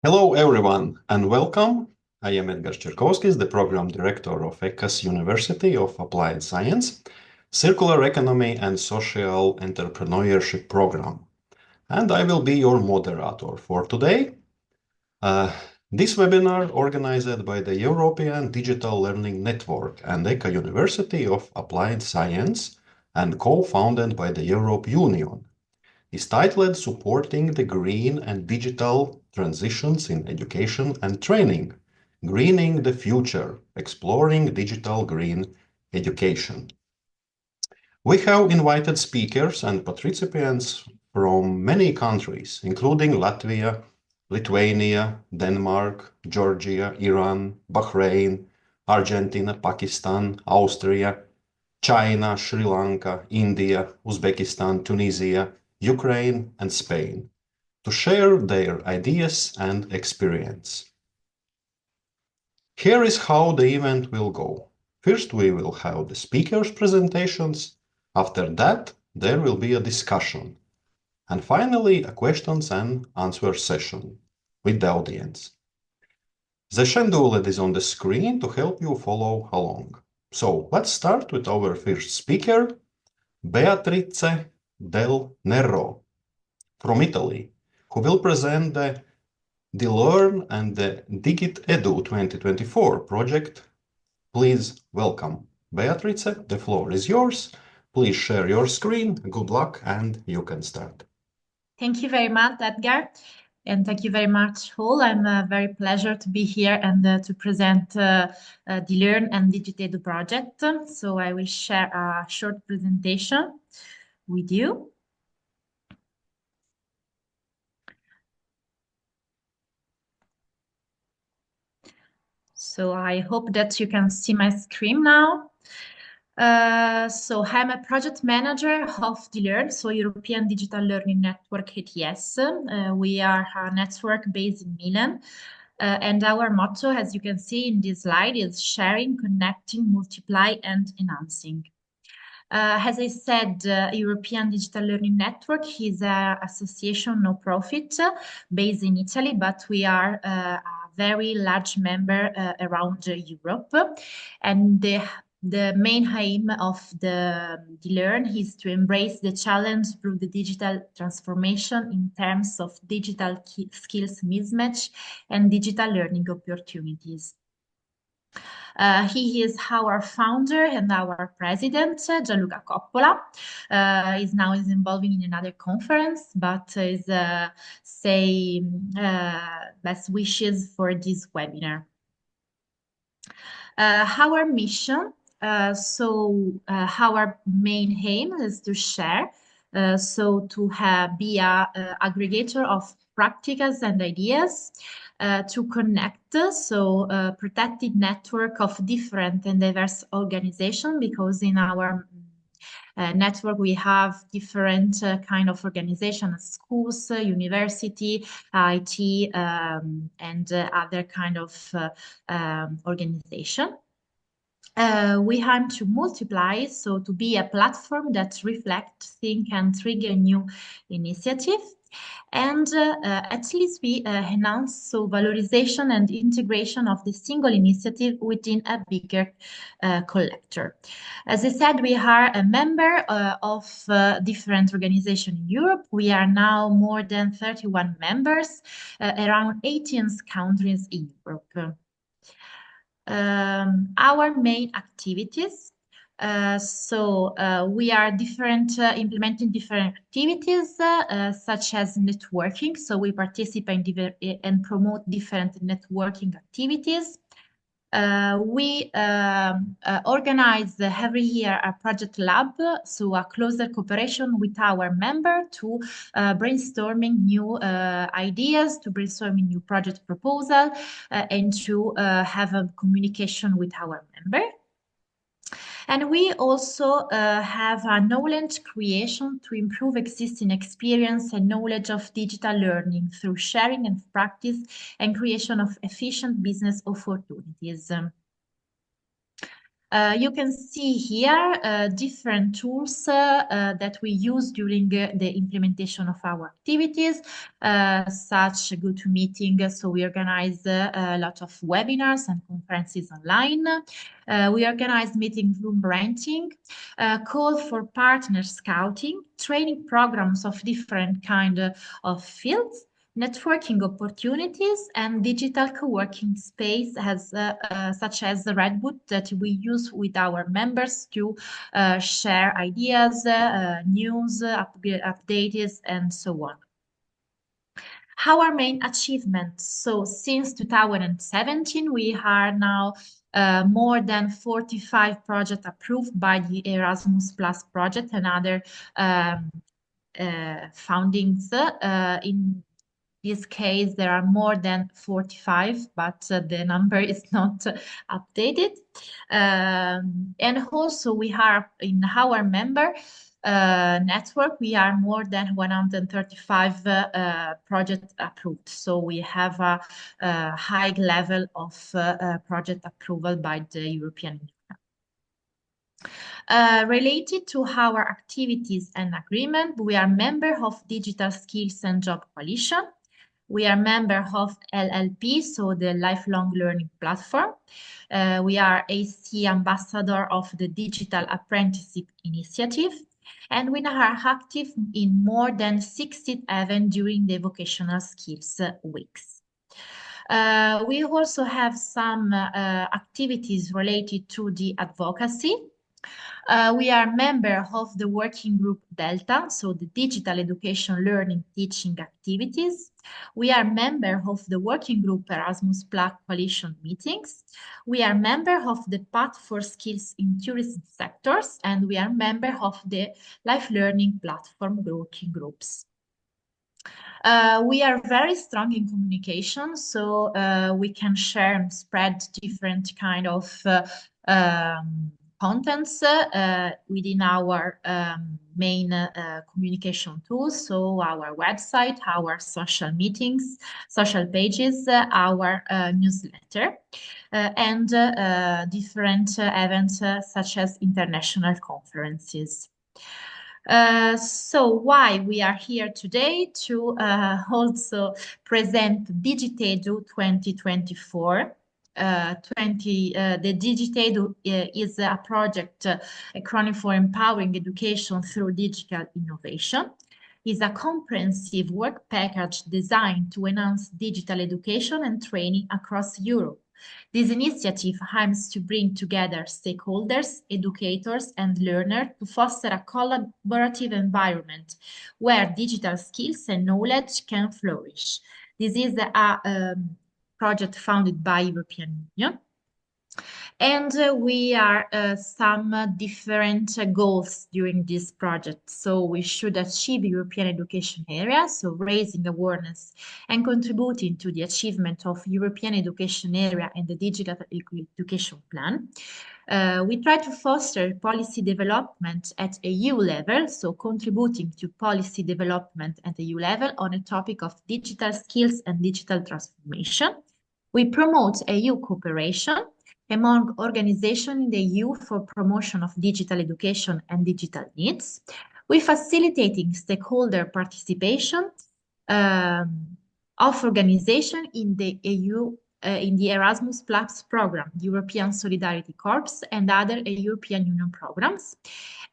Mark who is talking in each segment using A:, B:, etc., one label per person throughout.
A: Hello, everyone, and welcome. I am Edgars Čerkovskis, the Program Director of ECAS University of Applied Science, Circular Economy and Social Entrepreneurship Program. And I will be your moderator for today. This webinar organized by the European Digital Learning Network and ECA University of Applied Science and co-founded by the European Union is titled Supporting the Green and Digital Transitions in Education and Training, Greening the Future, Exploring Digital Green Education. We have invited speakers and participants from many countries, including Latvia, Lithuania, Denmark, Georgia, Iran, Bahrain, Argentina, Pakistan, Austria, China, Sri Lanka, India, Uzbekistan, Tunisia, Ukraine, and Spain to share their ideas and experience. Here is how the event will go. First, we will have the speakers' presentations. After that, there will be a discussion. And finally, a questions and answer session with the audience. The schedule is on the screen to help you follow along. So let's start with our first speaker, Beatrice Del Nero from Italy, who will present the Dlearn and the DigitEdu 2024 project. Please welcome Beatrice. The floor is yours. Please share your screen. Good luck, and you can start.
B: Thank you very much, Edgar. And thank you very much, all. I'm very pleasure to be here and to present Dlearn and DigitEdu project. So I will share a short presentation with you. So I hope that you can see my screen now. So I'm a project manager of Dlearn, so European Digital Learning Network ETS. We are a network based in Milan. And our motto, as you can see in this slide, is sharing, connecting, multiply, and enhancing. As I said, European Digital Learning Network is an association, no profit, based in Italy, but we are a very large member around Europe. And the main aim of the Dlearn is to embrace the challenge through the digital transformation in terms of digital skills mismatch and digital learning opportunities. He is our founder and our president, Gianluca Coppola. Is now involved in another conference, but is saying best wishes for this webinar. Our mission, our main aim is to share, to be a aggregator of practices and ideas, to connect, protected network of different and diverse organizations, because in our network we have different kind of organizations, schools, university, IT, and other kind of organization. We aim to multiply, so to be a platform that reflects, think, and trigger new initiative. And at least we enhance valorization and integration of the single initiative within a bigger collector. As I said, we are a member of different organizations in Europe. We are now more than 31 members, around 18 countries in Europe. Our main activities. We are implementing different activities such as networking. So we participate and promote different networking activities. We organize every year a project lab, so a closer cooperation with our member to brainstorming new ideas, to brainstorming new project proposal, and to have a communication with our member. And we also have a knowledge creation to improve existing experience and knowledge of digital learning through sharing and practice and creation of efficient business opportunities. You can see here different tools that we use during the implementation of our activities, such GoToMeeting. So we organize a lot of webinars and conferences online. We organize meeting room renting, call for partner scouting, training programs of different kind of fields, networking opportunities, and digital co-working space such as the Redwood that we use with our members to share ideas, news, updates, and so on. Our main achievements. So since 2017, we are now more than 45 projects approved by the Erasmus Plus project and other foundings. In this case, there are more than 45, but the number is not updated. And also we are in our member network, we are more than 135 projects approved. So we have a high level of project approval by the European Union. Related to our activities and agreement, we are member of Digital Skills and Job Coalition. We are member of LLP, so the Lifelong Learning Platform. We are AC ambassador of the Digital Apprenticeship Initiative, and we are active in more than 60 events during the Vocational Skills Weeks. We also have some activities related to the advocacy. We are member of the working group Delta, so the Digital Education Learning Teaching Activities. We are member of the working group Erasmus Plus Coalition meetings. We are member of the Path for Skills in Tourism sectors, and we are member of the Life Learning Platform working groups. We are very strong in communication, so we can share and spread different kind of contents within our main communication tools, so our website, our social meetings, social pages, our newsletter, and different events such as international conferences. So why we are here today to also present DigitEdu 2024. The DigitEdu is a project, a acronym for Empowering Education Through Digital Innovation. Is a comprehensive work package designed to enhance digital education and training across Europe. This initiative aims to bring together stakeholders, educators, and learners to foster a collaborative environment where digital skills and knowledge can flourish. This is a project founded by European Union. And we are some different goals during this project. So we should achieve European education area, so raising awareness and contributing to the achievement of European education area and the digital education plan. We try to foster policy development at EU level, so contributing to policy development at EU level on a topic of digital skills and digital transformation. We promote EU cooperation among organizations in the EU for promotion of digital education and digital needs. We facilitating stakeholder participation of organizations in the EU, in the Erasmus Plus program, European Solidarity Corps, and other European Union programs.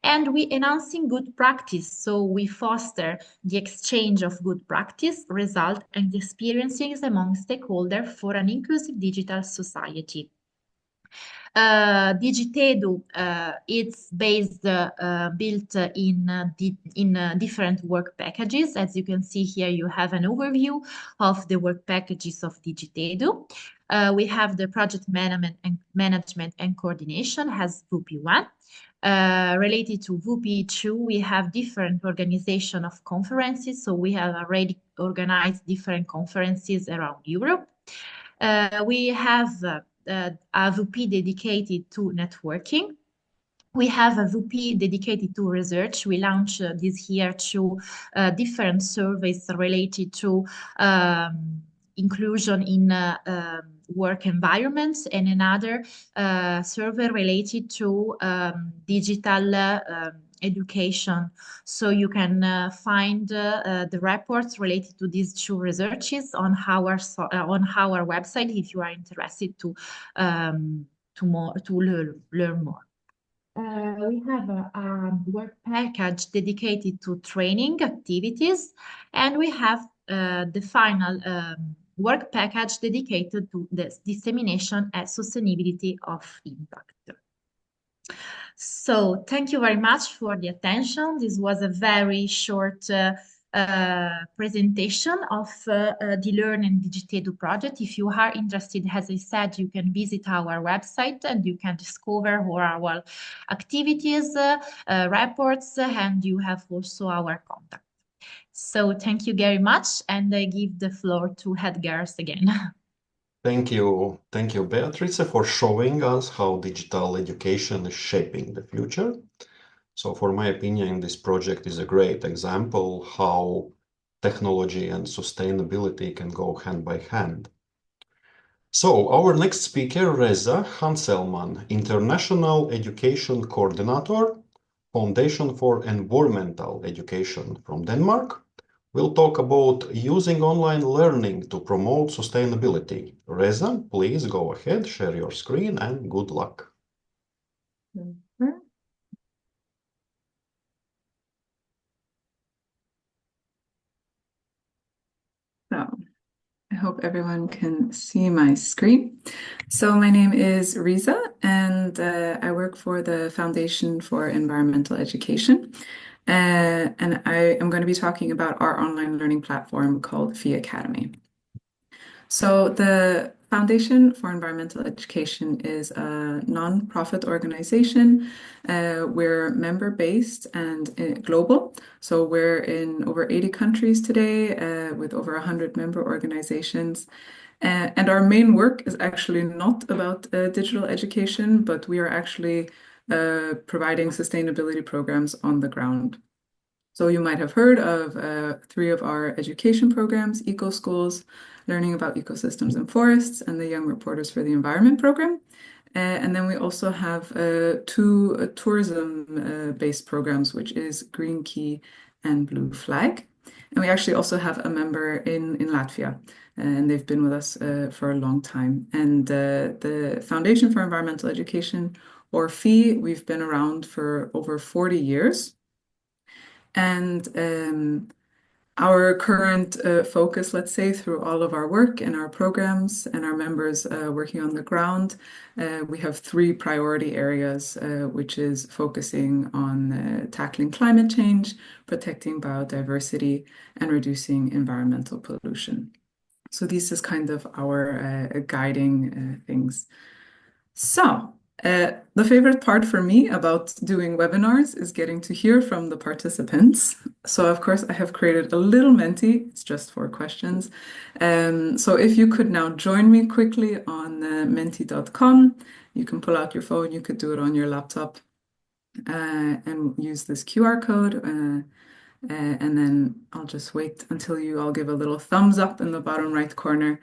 B: And we enhancing good practice, so we foster the exchange of good practice, result, and experiences among stakeholders for an inclusive digital society. DigitEdu it's based built in different work packages. As you can see here, you have an overview of the work packages of DigitEdu. We have the project management and coordination as VP1. Related to VP2, we have different organization of conferences. So we have already organized different conferences around Europe. We have a VP dedicated to networking. We have a VP dedicated to research. We launched this year two different surveys related to inclusion in work environments, and another survey related to digital education. So you can find the reports related to these two researches on our website if you are interested to learn more. We have a work package dedicated to training activities, and we have the final work package dedicated to the dissemination and sustainability of impact. So thank you very much for the attention. This was a very short presentation of Dlearn and DigitEdu project. If you are interested, as I said, you can visit our website and you can discover all our activities, reports, and you have also our contact. So thank you very much, and I give the floor to Edgars again.
A: Thank you, Beatrice, for showing us how digital education is shaping the future. So for my opinion, this project is a great example how technology and sustainability can go hand by hand. So our next speaker, Reza Hanselman, International Education Coordinator, Foundation for Environmental Education from Denmark, will talk about using online learning to promote sustainability. Reza, please go ahead, share your screen, and good luck.
C: So, I hope everyone can see my screen. So my name is Reza, and I work for the Foundation for Environmental Education. And I am going to be talking about our online learning platform called FE Academy. So the Foundation for Environmental Education is a non-profit organization. We're member-based and global. So we're in over 80 countries today with over 100 member organizations. And our main work is actually not about digital education, but we are actually providing sustainability programs on the ground. So you might have heard of 3 of our education programs: Eco Schools, learning about ecosystems and forests, and the Young Reporters for the Environment program. And then we also have 2 tourism-based programs, which is Green Key and Blue Flag. And we actually also have a member in Latvia, and they've been with us for a long time. And the Foundation for Environmental Education, or FE, we've been around for over 40 years. And our current focus, let's say, through all of our work and our programs and our members working on the ground, we have 3 priority areas, which is focusing on tackling climate change, protecting biodiversity, and reducing environmental pollution. So this is kind of our guiding things. So the favorite part for me about doing webinars is getting to hear from the participants. So of course I have created a little Menti. It's just for questions. So if you could now join me quickly on menti.com, you can pull out your phone, you could do it on your laptop and use this QR code. And then I'll just wait until you all give a little thumbs up in the bottom right corner.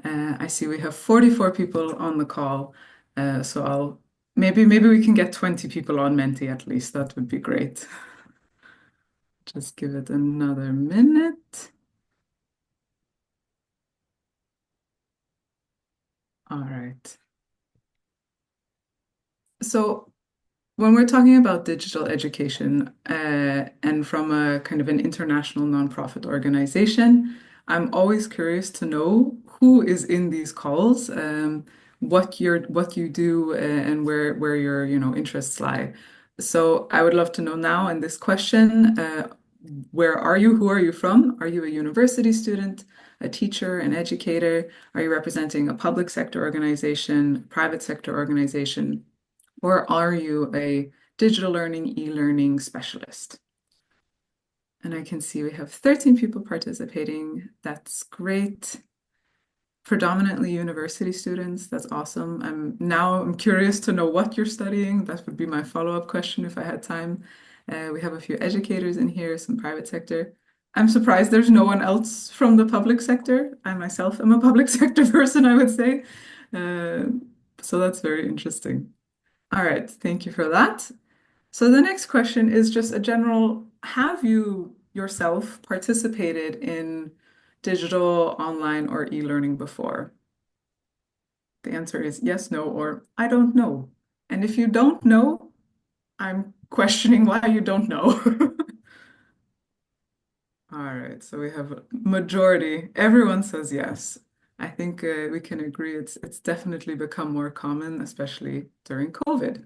C: I see we have 44 people on the call. So maybe we can get 20 people on Menti at least. That would be great. Just give it another minute. All right. So when we're talking about digital education and from a kind of an international nonprofit organization, I'm always curious to know who is in these calls, what you do, and where your interests lie. So I would love to know now in this question, where are you? Who are you from? Are you a university student, a teacher, an educator? Are you representing a public sector organization, private sector organization? Or are you a digital learning, e-learning specialist? And I can see we have 13 people participating. That's great. Predominantly university students. That's awesome. I'm curious to know what you're studying. That would be my follow-up question if I had time. We have a few educators in here, some private sector. I'm surprised there's no one else from the public sector. I myself am a public sector person, I would say. Uh, so that's very interesting. All right, thank you for that. So the next question is just a general, have you yourself participated in digital, online, or e-learning before? The answer is yes, no, or I don't know. And if you don't know, I'm questioning why you don't know. All right, so we have a majority. Everyone says yes. I think we can agree it's definitely become more common, especially during COVID.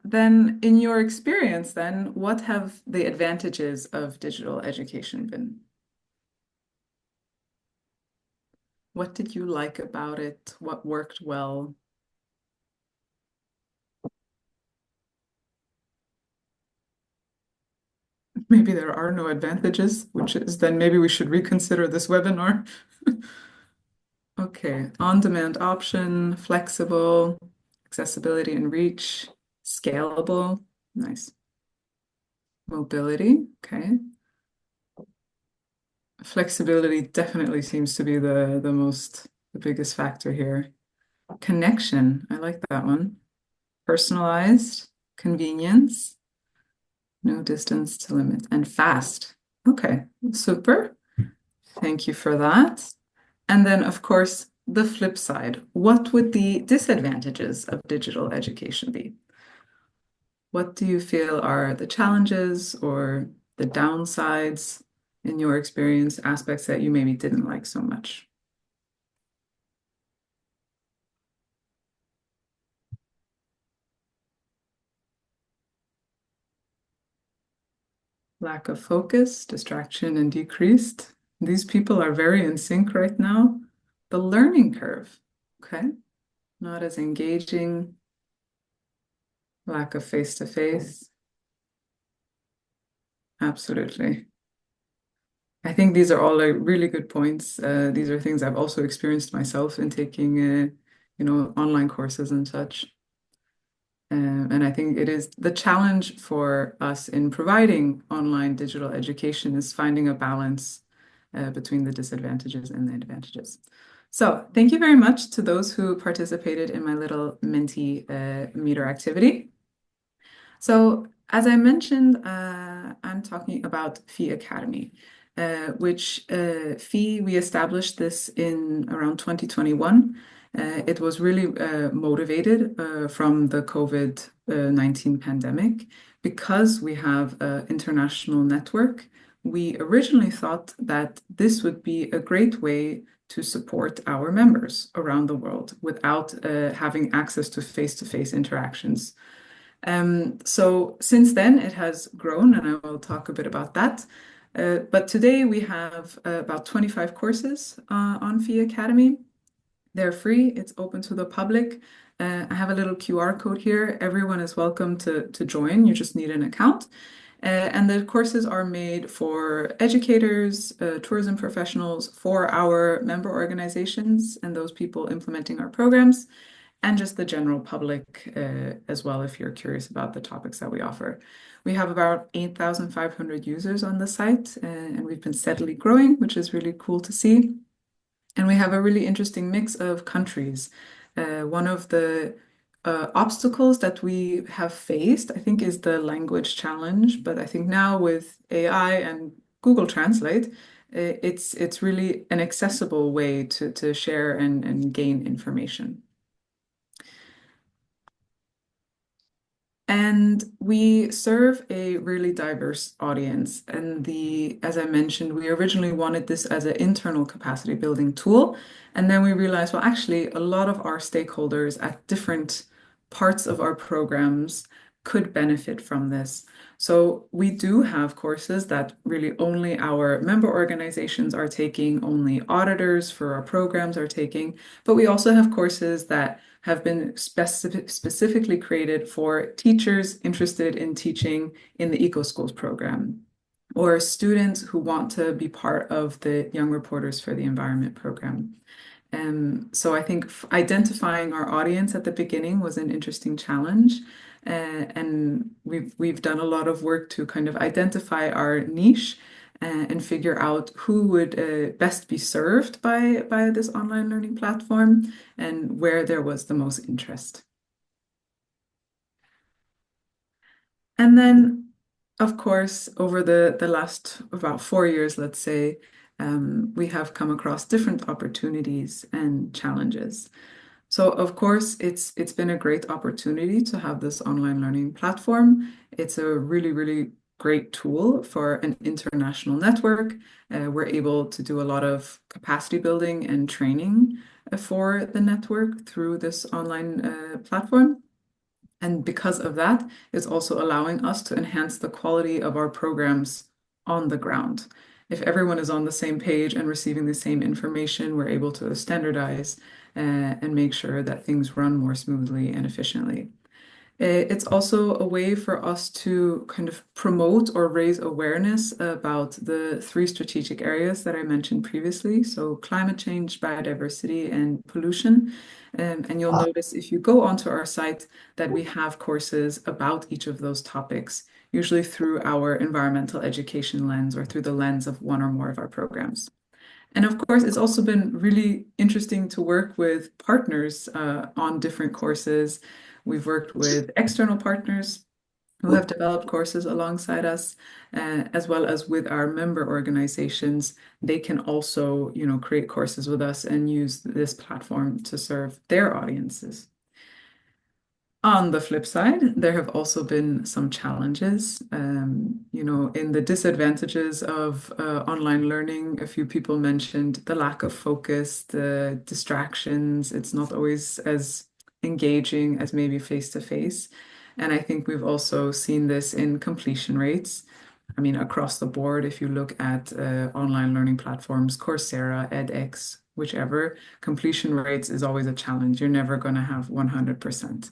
C: Then in your experience, then, what have the advantages of digital education been? What did you like about it? What worked well? Maybe there are no advantages, which is then maybe we should reconsider this webinar. Okay, on-demand option, flexible, accessibility and reach, scalable, nice. Mobility, okay. Flexibility definitely seems to be the biggest factor here. Connection, I like that one. Personalized, convenience, no distance to limit, and fast. Okay, super. Thank you for that. And then, of course, the flip side. What would the disadvantages of digital education be? What do you feel are the challenges or the downsides in your experience, aspects that you maybe didn't like so much? Lack of focus, distraction, and decreased. These people are very in sync right now. The learning curve, okay? Not as engaging. Lack of face-to-face. Absolutely. I think these are all like really good points. These are things I've also experienced myself in taking, online courses and such. And I think it is the challenge for us in providing online digital education is finding a balance between the disadvantages and the advantages. So thank you very much to those who participated in my little Menti meter activity. So as I mentioned, I'm talking about FEE Academy, which FEE, we established this in around 2021. It was really motivated from the COVID-19 pandemic. Because we have an international network, we originally thought that this would be a great way to support our members around the world without having access to face-to-face interactions. So since then, it has grown, and I will talk a bit about that. But today we have about 25 courses on FEE Academy. They're free, it's open to the public. I have a little QR code here. Everyone is welcome to join. You just need an account. And the courses are made for educators, tourism professionals, for our member organizations and those people implementing our programs, and just the general public as well, if you're curious about the topics that we offer. We have about 8,500 users on the site, and we've been steadily growing, which is really cool to see. And we have a really interesting mix of countries. One of the obstacles that we have faced, I think, is the language challenge. But I think now with AI and Google Translate, it's really an accessible way to share and gain information. And we serve a really diverse audience. And as I mentioned, we originally wanted this as an internal capacity building tool. And then we realized, well, actually, a lot of our stakeholders at different parts of our programs could benefit from this. So we do have courses that really only our member organizations are taking, only auditors for our programs are taking, but we also have courses that have been specifically created for teachers interested in teaching in the EcoSchools program, or students who want to be part of the Young Reporters for the Environment program. So I think identifying our audience at the beginning was an interesting challenge. And we've done a lot of work to kind of identify our niche and figure out who would best be served by this online learning platform and where there was the most interest. And then, of course, over the last about 4 years, let's say, we have come across different opportunities and challenges. So, of course, it's been a great opportunity to have this online learning platform. It's a really, really great tool for an international network. We're able to do a lot of capacity building and training for the network through this online platform. And because of that, it's also allowing us to enhance the quality of our programs on the ground. If everyone is on the same page and receiving the same information, we're able to standardize and make sure that things run more smoothly and efficiently. It's also a way for us to kind of promote or raise awareness about the 3 strategic areas that I mentioned previously. So climate change, biodiversity, and pollution. And you'll notice if you go onto our site that we have courses about each of those topics, usually through our environmental education lens or through the lens of one or more of our programs. And of course, it's also been really interesting to work with partners on different courses. We've worked with external partners who have developed courses alongside us, as well as with our member organizations. They can also, create courses with us and use this platform to serve their audiences. On the flip side, there have also been some challenges. In the disadvantages of online learning, a few people mentioned the lack of focus, the distractions. It's not always as engaging as maybe face-to-face. And I think we've also seen this in completion rates. I mean, across the board, if you look at online learning platforms, Coursera, edX, whichever, completion rates is always a challenge. You're never going to have 100%.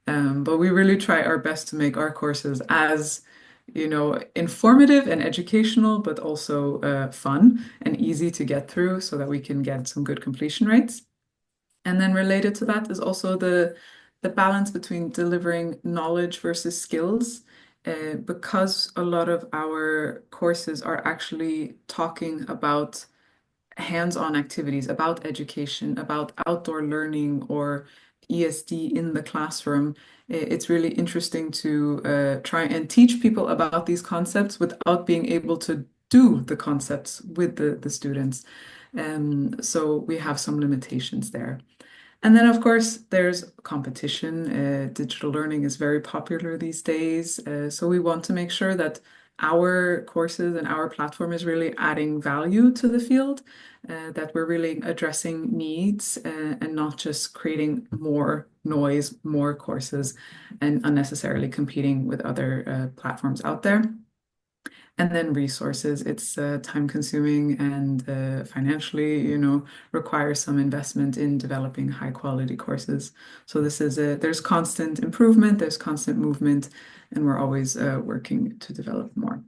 C: But we really try our best to make our courses as, informative and educational, but also fun and easy to get through so that we can get some good completion rates. And then related to that is also the balance between delivering knowledge versus skills. Because a lot of our courses are actually talking about hands-on activities, about education, about outdoor learning or ESD in the classroom, it's really interesting to try and teach people about these concepts without being able to do the concepts with the students. So we have some limitations there. And then, of course, there's competition. Digital learning is very popular these days. So we want to make sure that our courses and our platform is really adding value to the field, that we're really addressing needs and not just creating more noise, more courses, and unnecessarily competing with other platforms out there. And then resources, it's time consuming and financially, requires some investment in developing high quality courses. So there's constant improvement, there's constant movement, and we're always working to develop more.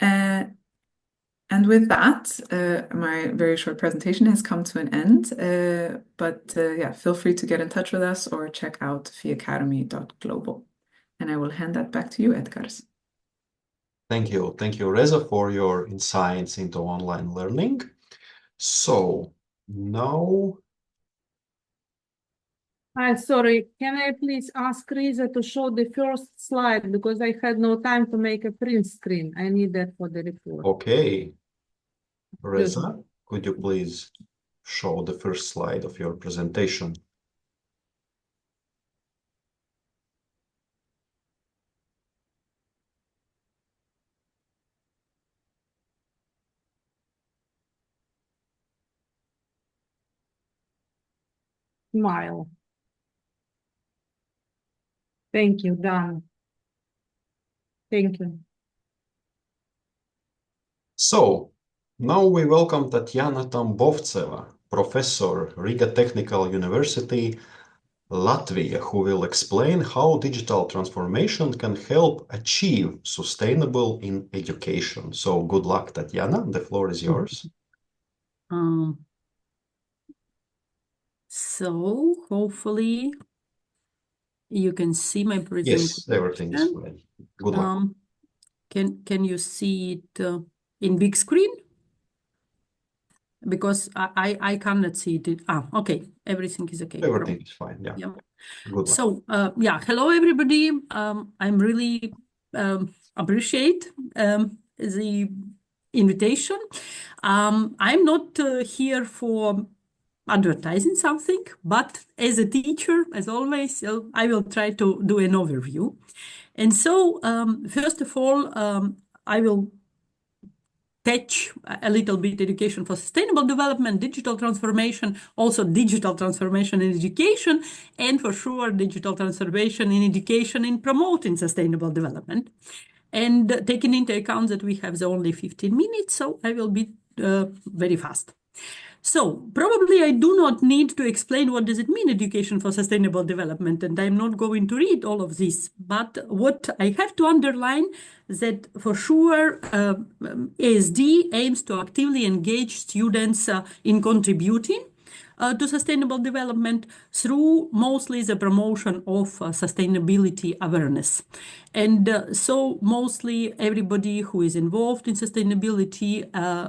C: And with that, my very short presentation has come to an end. But feel free to get in touch with us or check out fiacademy.global. And I will hand that back to you, Edgars.
A: Thank you. Thank you, Reza, for your insights into online learning. So now...
D: Sorry, can I please ask Reza to show the first slide because I had no time to make a print screen. I need that for the report.
A: Okay. Reza, could you please show the first slide of your presentation?
D: Smile. Thank you, done. Thank you.
A: So now we welcome Tatiana Tambovtseva, professor, Riga Technical University, Latvia, who will explain how digital transformation can help achieve sustainable in education. So good luck, Tatiana. The floor is yours.
E: So hopefully you can see my presentation.
A: Yes, everything is fine. Good luck.
E: Can you see it in big screen? Because I cannot see it. Okay, everything is okay.
A: Everything is fine. Yeah. Good luck.
E: So hello everybody. I'm really appreciate the invitation. I'm not here for advertising something, but as a teacher, as always, I will try to do an overview. And so, first of all, I will touch a little bit education for sustainable development, digital transformation, also digital transformation in education, and for sure, digital transformation in education in promoting sustainable development. And taking into account that we have only 15 minutes, so I will be very fast. So probably I do not need to explain what does it mean education for sustainable development, and I'm not going to read all of this. But what I have to underline that for sure ASD aims to actively engage students in contributing to sustainable development through mostly the promotion of sustainability awareness. And so mostly everybody who is involved in sustainability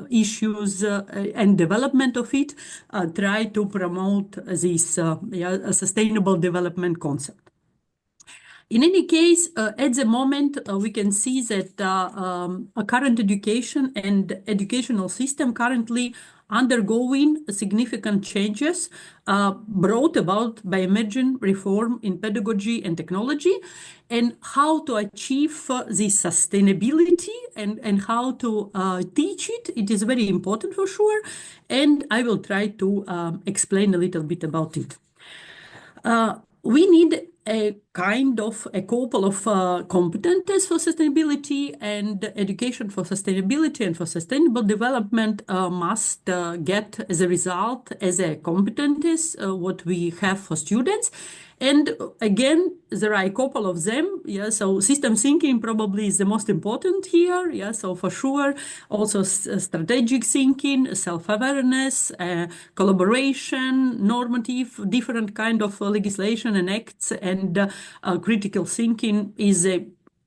E: issues and development of it try to promote this sustainable development concept. In any case, at the moment, we can see that a current education and educational system currently undergoing significant changes brought about by emerging reform in pedagogy and technology, and how to achieve this sustainability and how to teach it. It is very important for sure, and I will try to explain a little bit about it. We need a couple of competencies for sustainability, and education for sustainability and for sustainable development must get as a result as a competencies what we have for students. And again, there are a couple of them. So system thinking probably is the most important here. So for sure, also strategic thinking, self-awareness, collaboration, normative, different kind of legislation and acts, and critical thinking is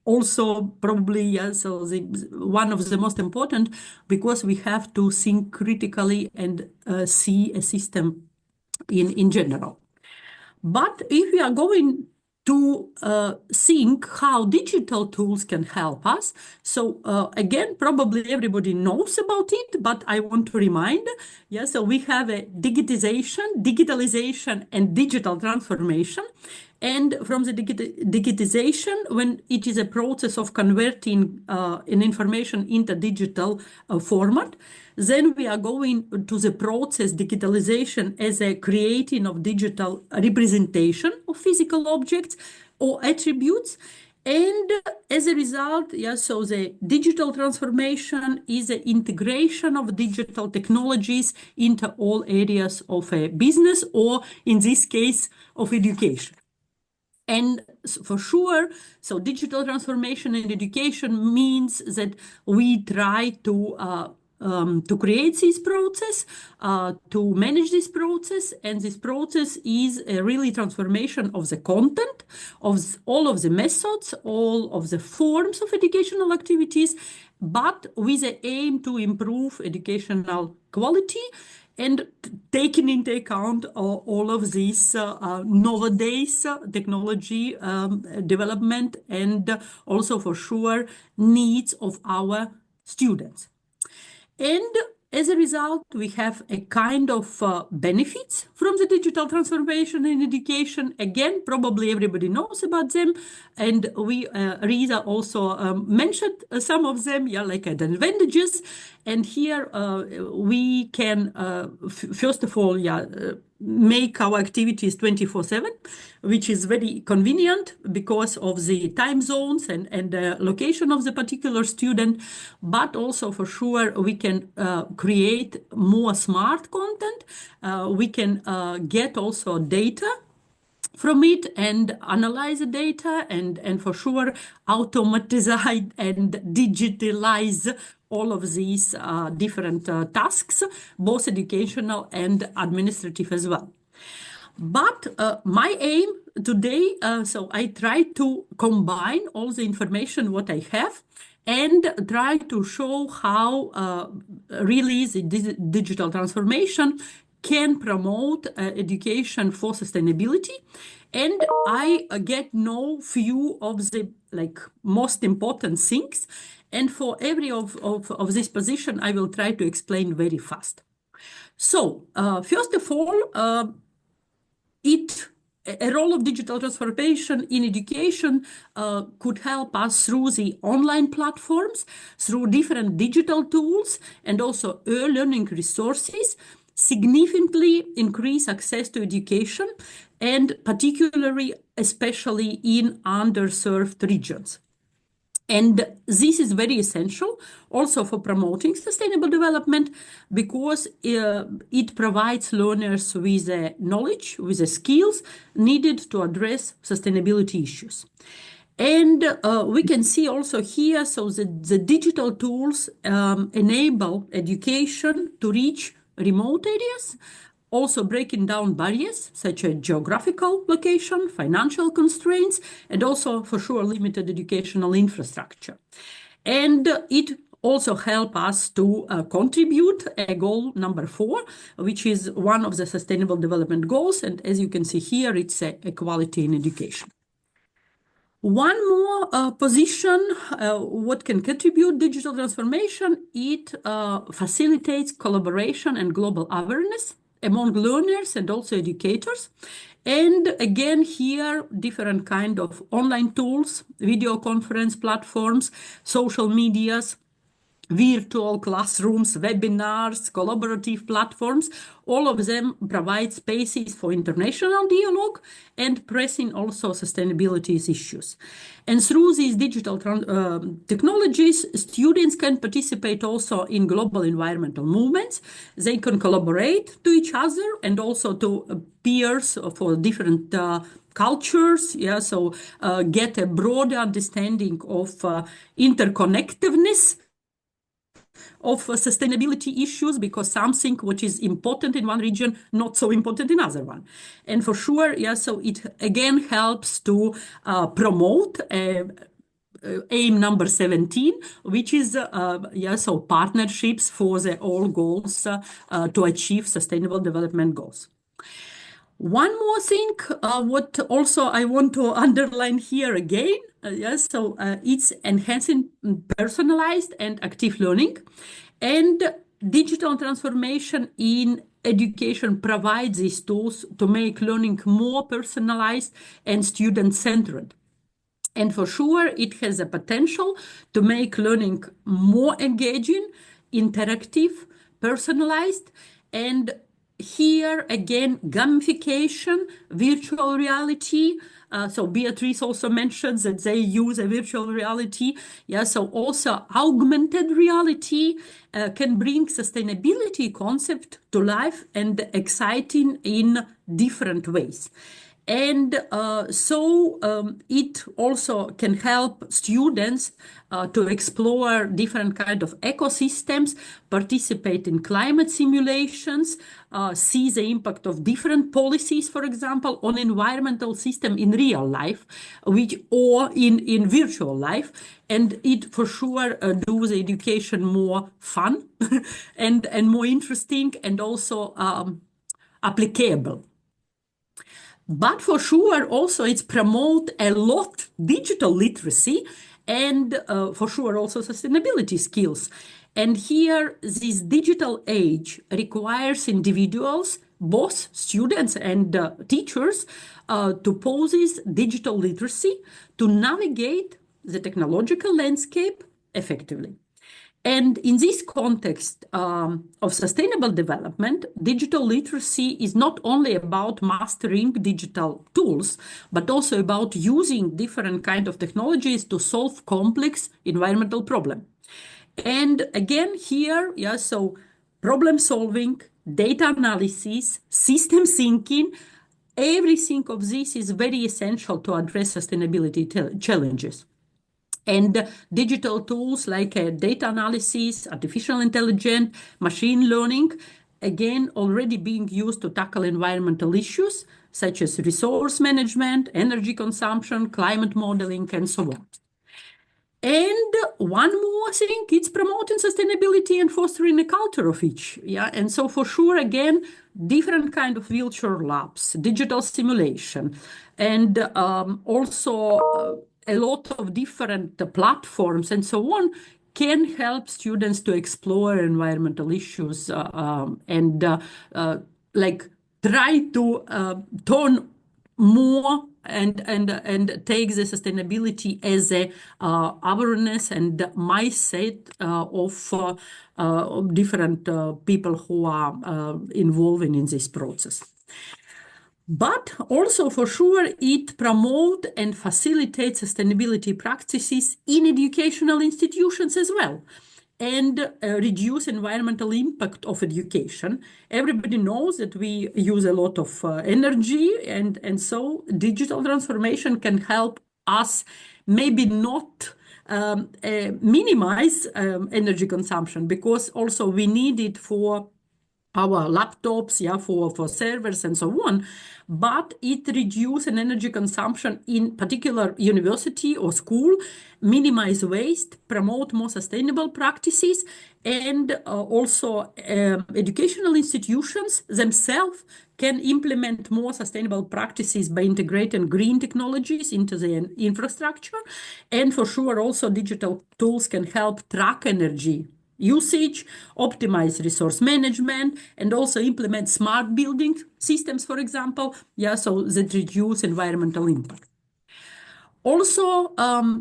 E: also probably one of the most important, because we have to think critically and see a system in general. But if we are going to think how digital tools can help us, so again, probably everybody knows about it, but I want to remind, so we have a digitalization and digital transformation. And from the digitization, when it is a process of converting an information into digital format, then we are going to the process digitalization as a creating of digital representation of physical objects or attributes. And as a result, so the digital transformation is the integration of digital technologies into all areas of a business, or in this case, of education. And for sure, so digital transformation in education means that we try to create this process, to manage this process, and this process is a really transformation of the content, of all of the methods, all of the forms of educational activities, but with the aim to improve educational quality, and taking into account all of this nowadays technology development, and also for sure needs of our students. And as a result, we have a kind of benefits from the digital transformation in education. Again, probably everybody knows about them. And Risa also mentioned some of them, like advantages. And here we can, first of all, make our activities 24/7, which is very convenient because of the time zones and the location of the particular student. But also for sure, we can create more smart content. We can get also data from it and analyze the data, and for sure automatize and digitalize all of these different tasks, both educational and administrative as well. But my aim today, so I try to combine all the information what I have and try to show how really the digital transformation can promote education for sustainability. And I get know few of the most important things. And for every of this position, I will try to explain very fast. So first of all, a role of digital transformation in education could help us through the online platforms, through different digital tools, and also e-learning resources, significantly increase access to education, and particularly, especially in underserved regions. And this is very essential also for promoting sustainable development because it provides learners with knowledge, with the skills needed to address sustainability issues. And we can see also here, so the digital tools enable education to reach remote areas, also breaking down barriers such as geographical location, financial constraints, and also for sure limited educational infrastructure. And it also help us to contribute a goal number 4, which is one of the Sustainable Development Goals. And as you can see here, it's equality in education. One more position, what can contribute digital transformation, it facilitates collaboration and global awareness among learners and also educators. And again, here, different kind of online tools, video conference platforms, social medias, virtual classrooms, webinars, collaborative platforms, all of them provide spaces for international dialogue and pressing also sustainability issues. And through these digital technologies, students can participate also in global environmental movements. They can collaborate to each other and also to peers for different cultures, so get a broader understanding of interconnectedness of sustainability issues, because something which is important in one region, not so important in other one. And for sure, so it again helps to promote aim number 17, which is so partnerships for the all goals to achieve sustainable development goals. One more thing, what also I want to underline here again, it's enhancing personalized and active learning, and digital transformation in education provides these tools to make learning more personalized and student-centered. And for sure, it has a potential to make learning more engaging, interactive, personalized, and here again, gamification, virtual reality. So Beatrice also mentioned that they use a virtual reality. So also augmented reality can bring sustainability concept to life and exciting in different ways. And it also can help students to explore different kind of ecosystems, participate in climate simulations, see the impact of different policies, for example, on environmental system in real life, or in virtual life. And it for sure do the education more fun and more interesting and also applicable. But for sure, also it's promote a lot digital literacy and for sure also sustainability skills. And here, this digital age requires individuals, both students and teachers, to possess digital literacy to navigate the technological landscape effectively. And in this context of sustainable development, digital literacy is not only about mastering digital tools, but also about using different kinds of technologies to solve complex environmental problems. And again, here, so problem solving, data analysis, system thinking, everything of this is very essential to address sustainability challenges. And digital tools like data analysis, artificial intelligence, machine learning, again, already being used to tackle environmental issues, such as resource management, energy consumption, climate modeling, and so on. And one more thing, it's promoting sustainability and fostering a culture of each. Yeah, and so for sure, again, different kind of virtual labs, digital simulation, and also a lot of different platforms and so on can help students to explore environmental issues and like try to turn more and take the sustainability as a awareness and mindset of different people who are involved in this process. But also for sure it promotes and facilitates sustainability practices in educational institutions as well, and reduce environmental impact of education. Everybody knows that we use a lot of energy, and so digital transformation can help us maybe not minimize energy consumption, because also we need it for our laptops, yeah, for servers and so on, but it reduces energy consumption in particular university or school, minimize waste, promote more sustainable practices, and also educational institutions themselves can implement more sustainable practices by integrating green technologies into the infrastructure. And for sure, also digital tools can help track energy usage, optimize resource management, and also implement smart building systems, for example, yeah, so that reduce environmental impact. Also,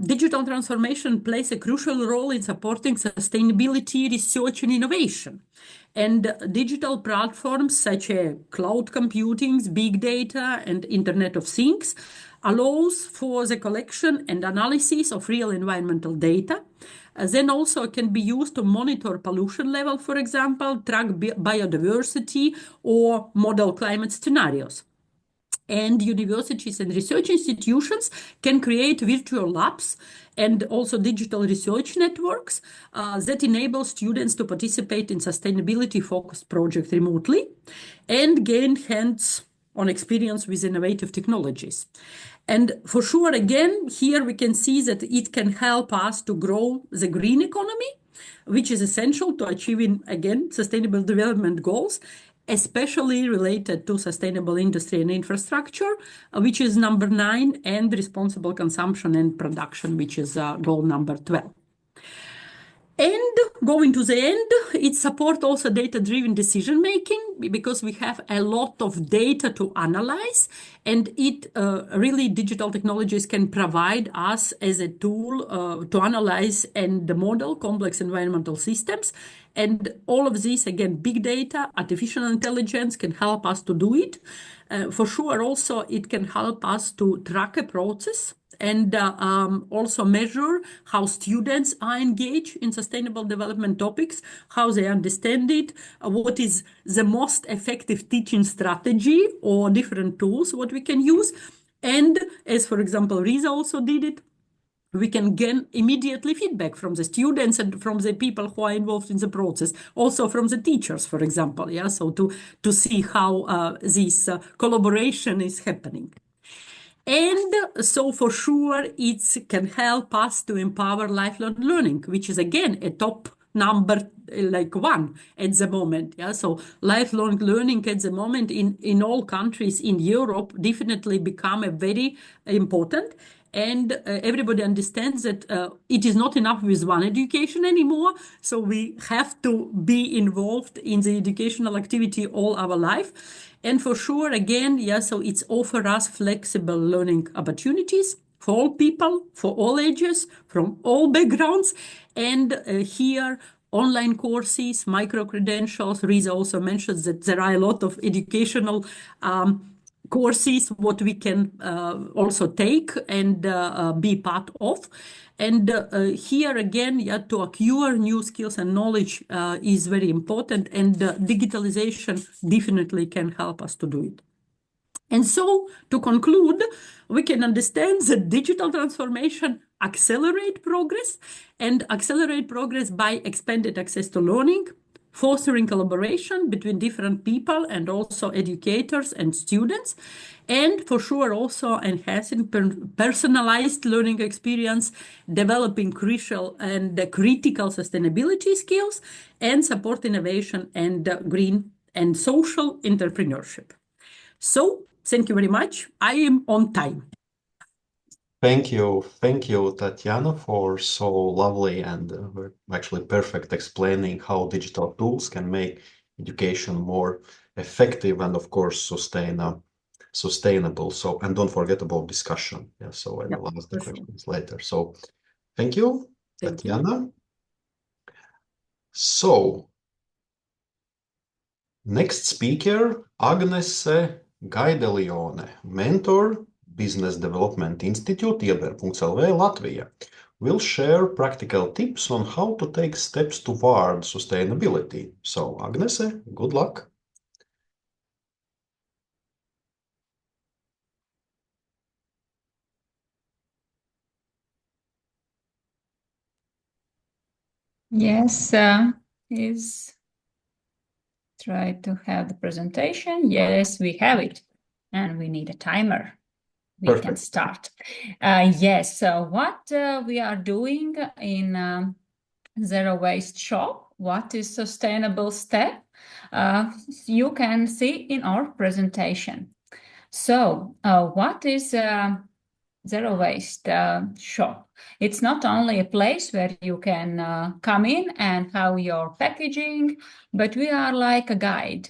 E: digital transformation plays a crucial role in supporting sustainability research and innovation. And digital platforms such as cloud computing, big data, and Internet of Things allows for the collection and analysis of real environmental data. Then also can be used to monitor pollution level, for example, track biodiversity, or model climate scenarios. And universities and research institutions can create virtual labs and also digital research networks that enable students to participate in sustainability-focused projects remotely and gain hands-on experience with innovative technologies. And for sure, again, here we can see that it can help us to grow the green economy, which is essential to achieving, again, sustainable development goals, especially related to sustainable industry and infrastructure, which is number 9, and responsible consumption and production, which is goal number 12. And going to the end, it supports also data-driven decision-making, because we have a lot of data to analyze, and it really digital technologies can provide us as a tool to analyze and model complex environmental systems. And all of this, again, big data, artificial intelligence can help us to do it. For sure, also, it can help us to track a process and also measure how students are engaged in sustainable development topics, how they understand it, what is the most effective teaching strategy or different tools what we can use. And as, for example, Riza also did it, we can gain immediately feedback from the students and from the people who are involved in the process, also from the teachers, for example, yeah, so to see how this collaboration is happening. And so for sure, it can help us to empower lifelong learning, which is again a top number like 1 at the moment. Yeah, so lifelong learning at the moment in all countries in Europe definitely become a very important. And everybody understands that it is not enough with one education anymore. So we have to be involved in the educational activity all our life. And for sure, again, yeah, so it's offer us flexible learning opportunities for all people, for all ages, from all backgrounds. And here, online courses, micro-credentials. Riza also mentions that there are a lot of educational courses what we can also take and be part of. And here again, yeah, to acquire new skills and knowledge is very important, and digitalization definitely can help us to do it. And so to conclude, we can understand that digital transformation accelerate progress by expanded access to learning, fostering collaboration between different people and also educators and students, and for sure also enhancing personalized learning experience, developing crucial and critical sustainability skills, and support innovation and green and social entrepreneurship. So thank you very much. I am on time.
A: Thank you, Tatiana, for so lovely and actually perfect explaining how digital tools can make education more effective and, of course, sustainable. So, and don't forget about discussion. Yeah, so I will ask the questions later. So, thank you, Tatiana. So, next speaker, Agnese Gaidelione, mentor, Business Development Institute, Dlearn.lv, Latvia, will share practical tips on how to take steps toward sustainability. So, Agnese, good luck.
F: Yes, is try to have the presentation. Yes, we have it, and we need a timer. We
A: Perfect.
F: Can start. Yes, so what we are doing in Zero Waste Shop, what is sustainable step, you can see in our presentation. So what is Zero Waste Shop? It's not only a place where you can come in and have your packaging, but we are like a guide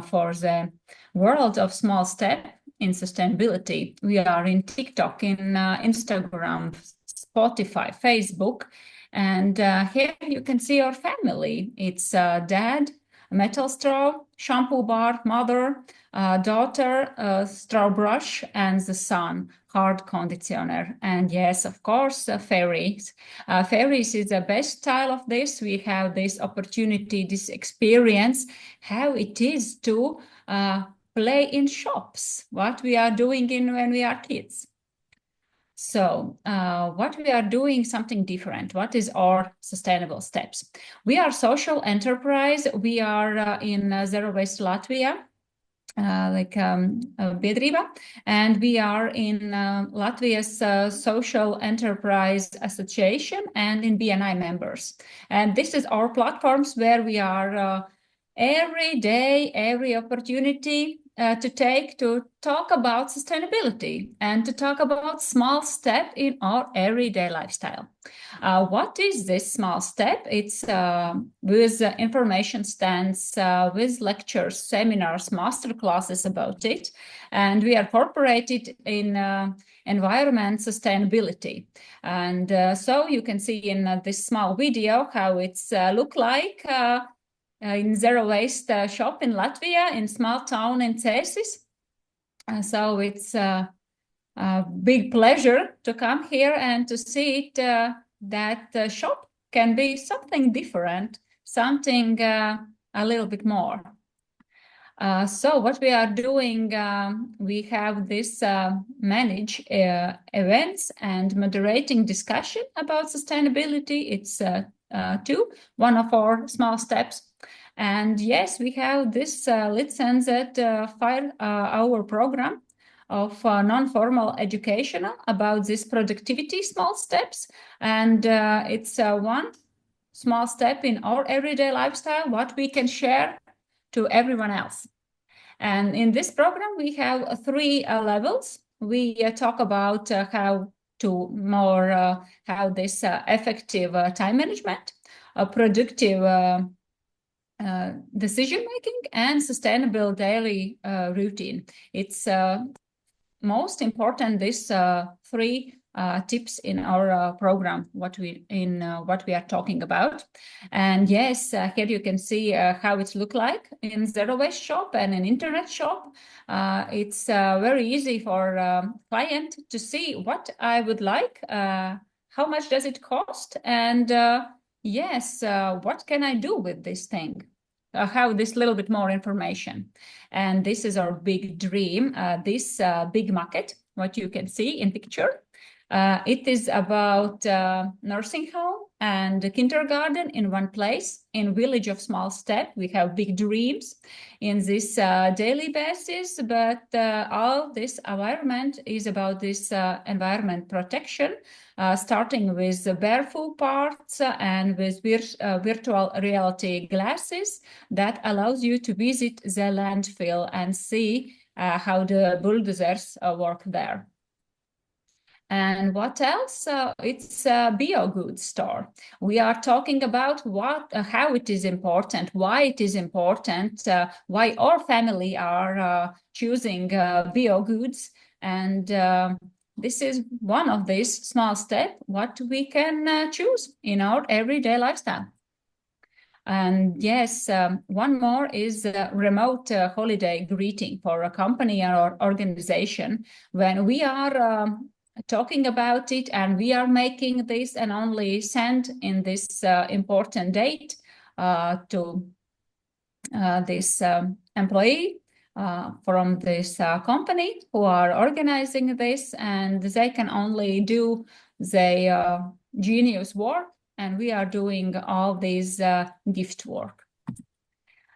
F: for the world of small step in sustainability. We are in TikTok, in Instagram, Spotify, Facebook, and here you can see our family. It's dad, metal straw, shampoo bar, mother, daughter, straw brush, and the son, hard conditioner. And yes, of course, fairies. Fairies is the best style of this. We have this opportunity, this experience, how it is to play in shops, what we are doing when we are kids. So what we are doing something different. What is our sustainable steps? We are social enterprise. We are in Zero Waste Latvia, biedrība, and we are in Latvia's Social Enterprise Association and in BNI members. And this is our platforms where we are every day, every opportunity to talk about sustainability and to talk about small step in our everyday lifestyle. What is this small step? It's with information stands, with lectures, seminars, master classes about it, and we are incorporated in environment sustainability. And so you can see in this small video how it's look like in Zero Waste Shop in Latvia, in small town in Cēsis. So it's a big pleasure to come here and to see it, that the shop can be something different, something a little bit more. So what we are doing, we have this manage events and moderating discussion about sustainability. It's one of our small steps. And yes, we have this license at 5-hour program of non-formal educational about this productivity small steps. And it's one small step in our everyday lifestyle, what we can share to everyone else. And in this program, we have 3 levels. We talk about how this effective time management, productive decision-making, and sustainable daily routine. It's most important, these 3 tips in our program, what we are talking about. And yes, here you can see how it looks like in Zero Waste Shop and an internet shop. It's very easy for client to see what I would like, how much does it cost, and yes, what can I do with this thing? Have this little bit more information. And this is our big dream, this big market, what you can see in picture. It is about nursing home and kindergarten in one place. In Village of Small Step, we have big dreams in this daily basis, but all this environment is about this environment protection, starting with the barefoot parts and with virtual reality glasses that allows you to visit the landfill and see how the bulldozers work there. And what else? It's a bio-goods store. We are talking about how it is important, why it is important, why our family are choosing bio-goods. And this is one of these small steps, what we can choose in our everyday lifestyle. And yes, one more is remote holiday greeting for a company or organization. When we are talking about it and we are making this and only send in this important date to this employee from this company who are organizing this, and they can only do the genius work, and we are doing all this gift work.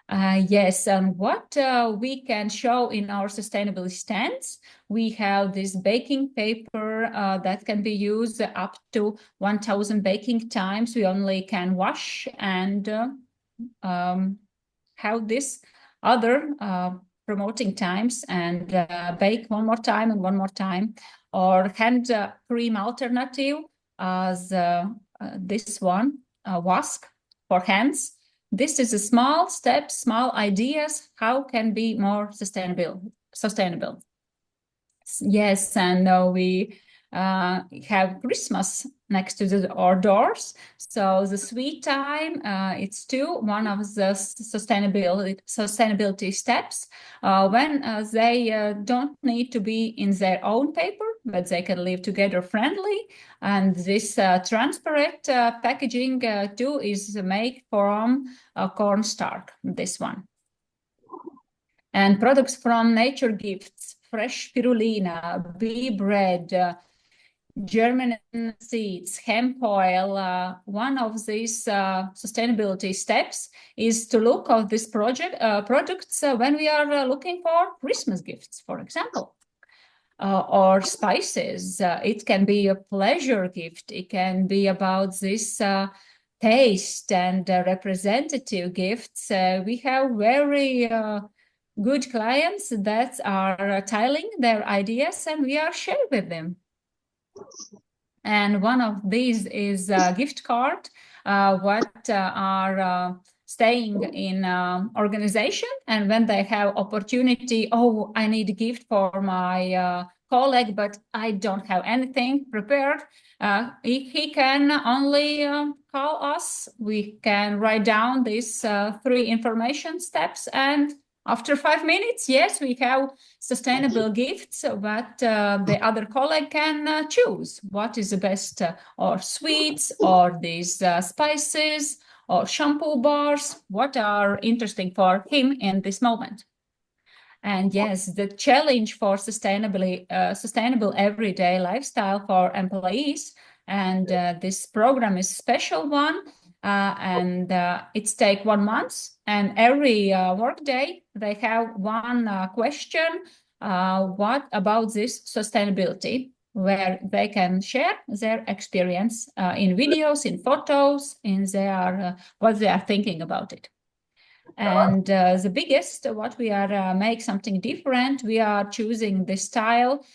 F: Yes, and what we can show in our sustainability stands, we have this baking paper that can be used up to 1,000 baking times. We only can wash and have this other promoting times and bake one more time and one more time, or hand cream alternative as this one, wask for hands. This is a small step, small ideas, how can be more sustainable. Yes, and we have Christmas next to our doors. So the sweet time, it's too one of the sustainability steps when they don't need to be in their own paper, but they can live together friendly. And this transparent packaging too is made from cornstarch, this one. And products from Nature Gifts, fresh spirulina, bee bread, German seeds, hemp oil. One of these sustainability steps is to look at these products when we are looking for Christmas gifts, for example, or spices. It can be a pleasure gift. It can be about this taste and representative gifts. We have very good clients that are telling their ideas, and we are sharing with them. And one of these is a gift card, what are staying in organization, and when they have opportunity, oh, I need a gift for my colleague, but I don't have anything prepared. He can only call us. We can write down these 3 information steps, and after 5 minutes, yes, we have sustainable gifts, but the other colleague can choose what is the best, or sweets, or these spices, or shampoo bars, what are interesting for him in this moment. And yes, the challenge for sustainable everyday lifestyle for employees, and this program is a special one. And it's take 1 month, and every work day they have one question, what about this sustainability, where they can share their experience in videos, in photos, in their what they are thinking about it. And the biggest, what we are make something different, we are choosing the style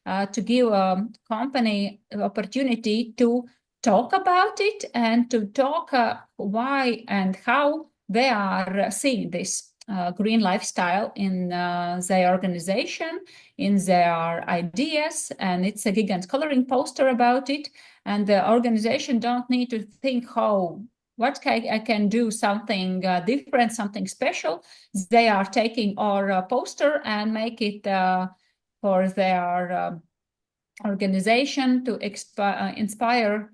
F: to give a company opportunity to talk about it and to talk why and how they are seeing this green lifestyle in their organization, in their ideas. And it's a gigant coloring poster about it. And the organization don't need to think, what I can do something different, something special. They are taking our poster and make it for their organization to inspire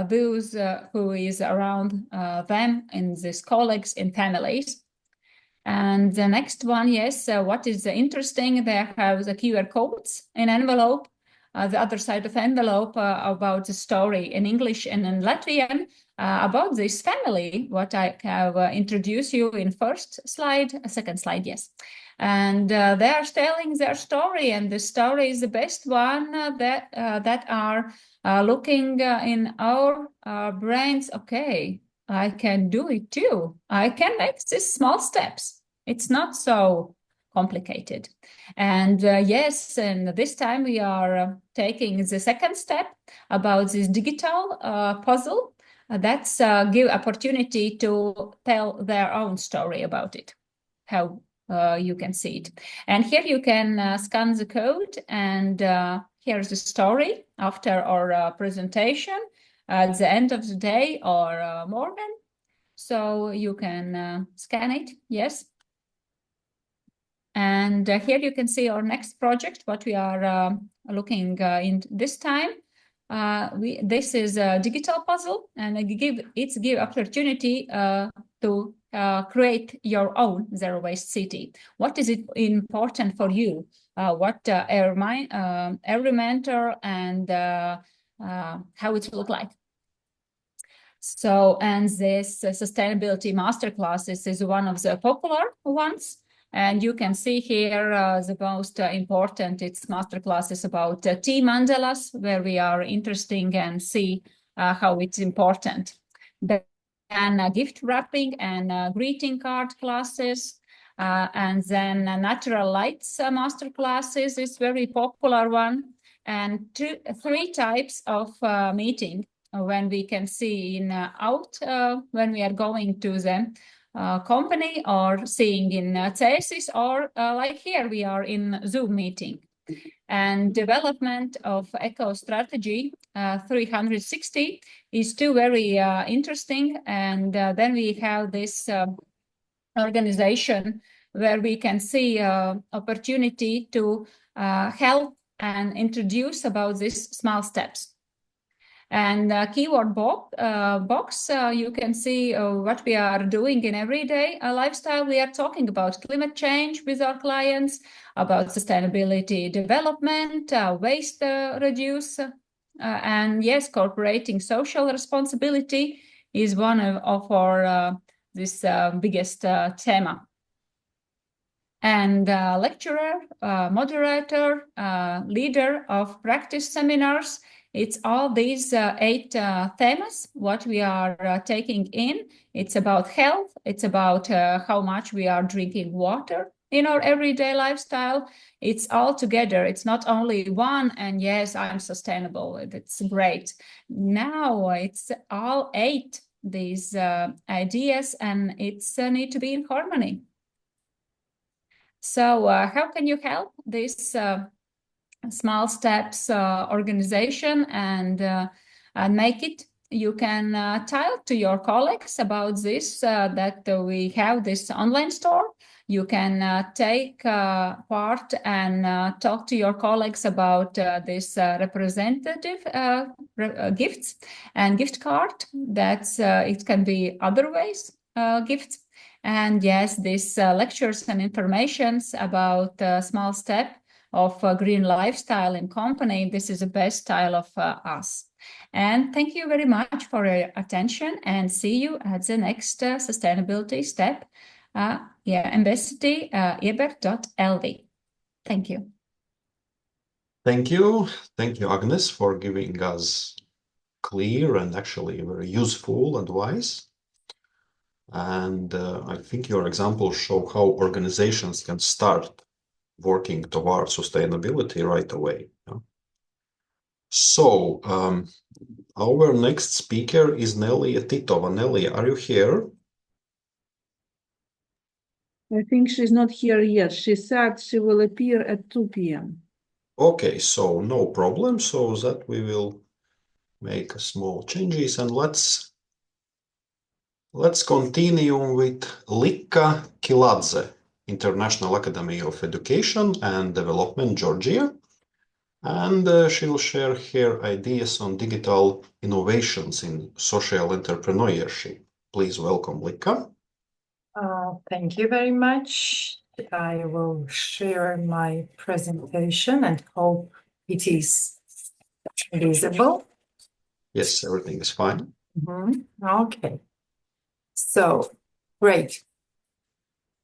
F: those who is around them and these colleagues and families. And the next one, yes, what is interesting, they have the QR codes in envelope the other side of the envelope about the story in English and in Latvian about this family, what I have introduced you in first slide, second slide, yes. And they are telling their story, and the story is the best one that are looking in our brains. Okay, I can do it too. I can make these small steps. It's not so complicated. And yes, and this time we are taking the second step about this digital puzzle. That's give opportunity to tell their own story about it, how you can see it. And here you can scan the code, and here's the story after our presentation at the end of the day or morning. So you can scan it, yes. And here you can see our next project, what we are looking in this time. This is a digital puzzle, and it's give opportunity to create your own zero-waste city. What is it important for you? What every mentor and how it look like? So, and this sustainability masterclasses is one of the popular ones. And you can see here the most important, it's masterclasses about tea mandalas, where we are interesting and see how it's important. And gift wrapping and greeting card classes. And then natural lights masterclasses is very popular one. And three types of meeting when we can see in out when we are going to them. Company or seeing in thesis, or like here we are in Zoom meeting. And development of eco strategy 360 is too very interesting. And then we have this organization where we can see opportunity to help and introduce about these small steps. And keyword box, you can see what we are doing in everyday lifestyle. We are talking about climate change with our clients, about sustainability development, waste reduce, and yes, incorporating social responsibility is one of our this biggest thema. And lecturer, moderator, leader of practice seminars. It's all these 8 themes, what we are taking in. It's about health. It's about how much we are drinking water in our everyday lifestyle. It's all together. It's not only one, and yes, I'm sustainable. It's great. Now it's all 8, these ideas, and it's need to be in harmony. So how can you help this small steps organization and make it? You can tell to your colleagues about this, that we have this online store. You can take part and talk to your colleagues about this representative gifts and gift card. That's it can be other ways gifts. And yes, these lectures and informations about small step of green lifestyle in company. This is the best style of us. And thank you very much for your attention, and see you at the next sustainability step. Ambassador Ebert.lv. Thank you.
A: Thank you. Thank you, Agnes, for giving us clear and actually very useful advice. And I think your examples show how organizations can start working towards sustainability right away. So our next speaker is Nelly Titova. Nelly, are you here?
D: I think she's not here yet. She said she will appear at 2 p.m.
A: Okay, so no problem. So that we will make small changes, and let's continue with Lika Kiladze, International Academy of Education and Development, Georgia. And she'll share her ideas on digital innovations in social entrepreneurship. Please welcome Lika.
G: Thank you very much. I will share my presentation and hope it is visible?
A: Yes, everything is fine.
G: Okay. So, great.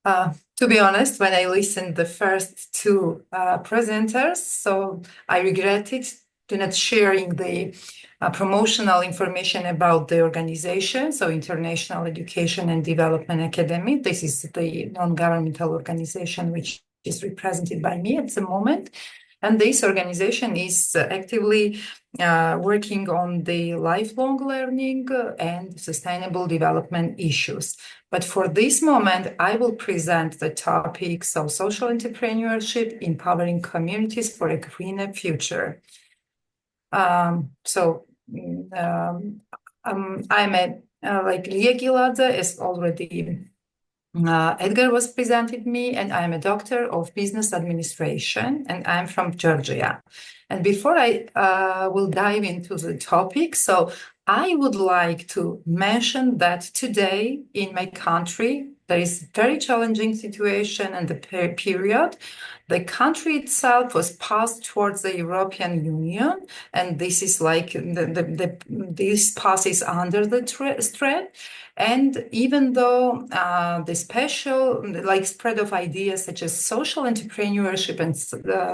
G: To be honest, when I listened the first two presenters, so I regretted to not sharing the promotional information about the organization, so International Education and Development Academy. This is the non-governmental organization which is represented by me at the moment. And this organization is actively working on the lifelong learning and sustainable development issues. But for this moment, I will present the topics of social entrepreneurship, empowering communities for a greener future. I'm like Lia Gilada, as already Edgar was presented me, and I'm a doctor of business administration, and I'm from Georgia. And before I will dive into the topic, so I would like to mention that today in my country, there is a very challenging situation and the period. The country itself was passed towards the European Union, and this is like this pass is under the threat. And even though the special spread of ideas such as social entrepreneurship and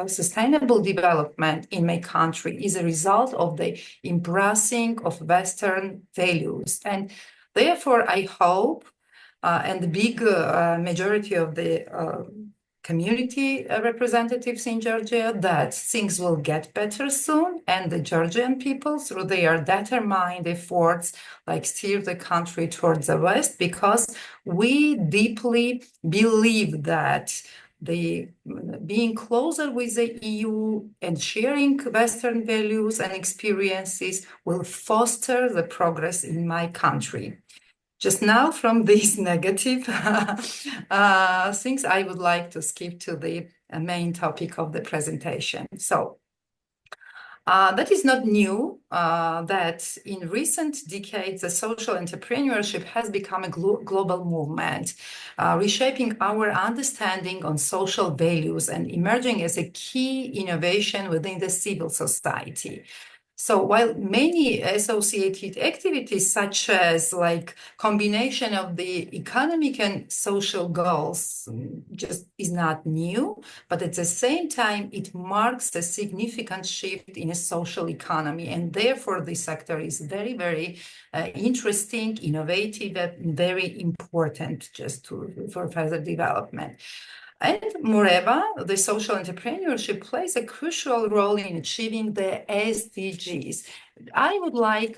G: sustainable development in my country is a result of the embracing of Western values. And therefore, I hope, and the big majority of the community representatives in Georgia, that things will get better soon, and the Georgian people, through their determined efforts, steer the country towards the West, because we deeply believe that being closer with the EU and sharing Western values and experiences will foster the progress in my country. Just now, from these negative things, I would like to skip to the main topic of the presentation. So that is not new, that in recent decades, the social entrepreneurship has become a global movement, reshaping our understanding on social values and emerging as a key innovation within the civil society. So while many associated activities, such as combination of the economic and social goals, just is not new, but at the same time, it marks a significant shift in a social economy. And therefore, this sector is very, very interesting, innovative, and very important just for further development. And moreover, the social entrepreneurship plays a crucial role in achieving the SDGs. I would like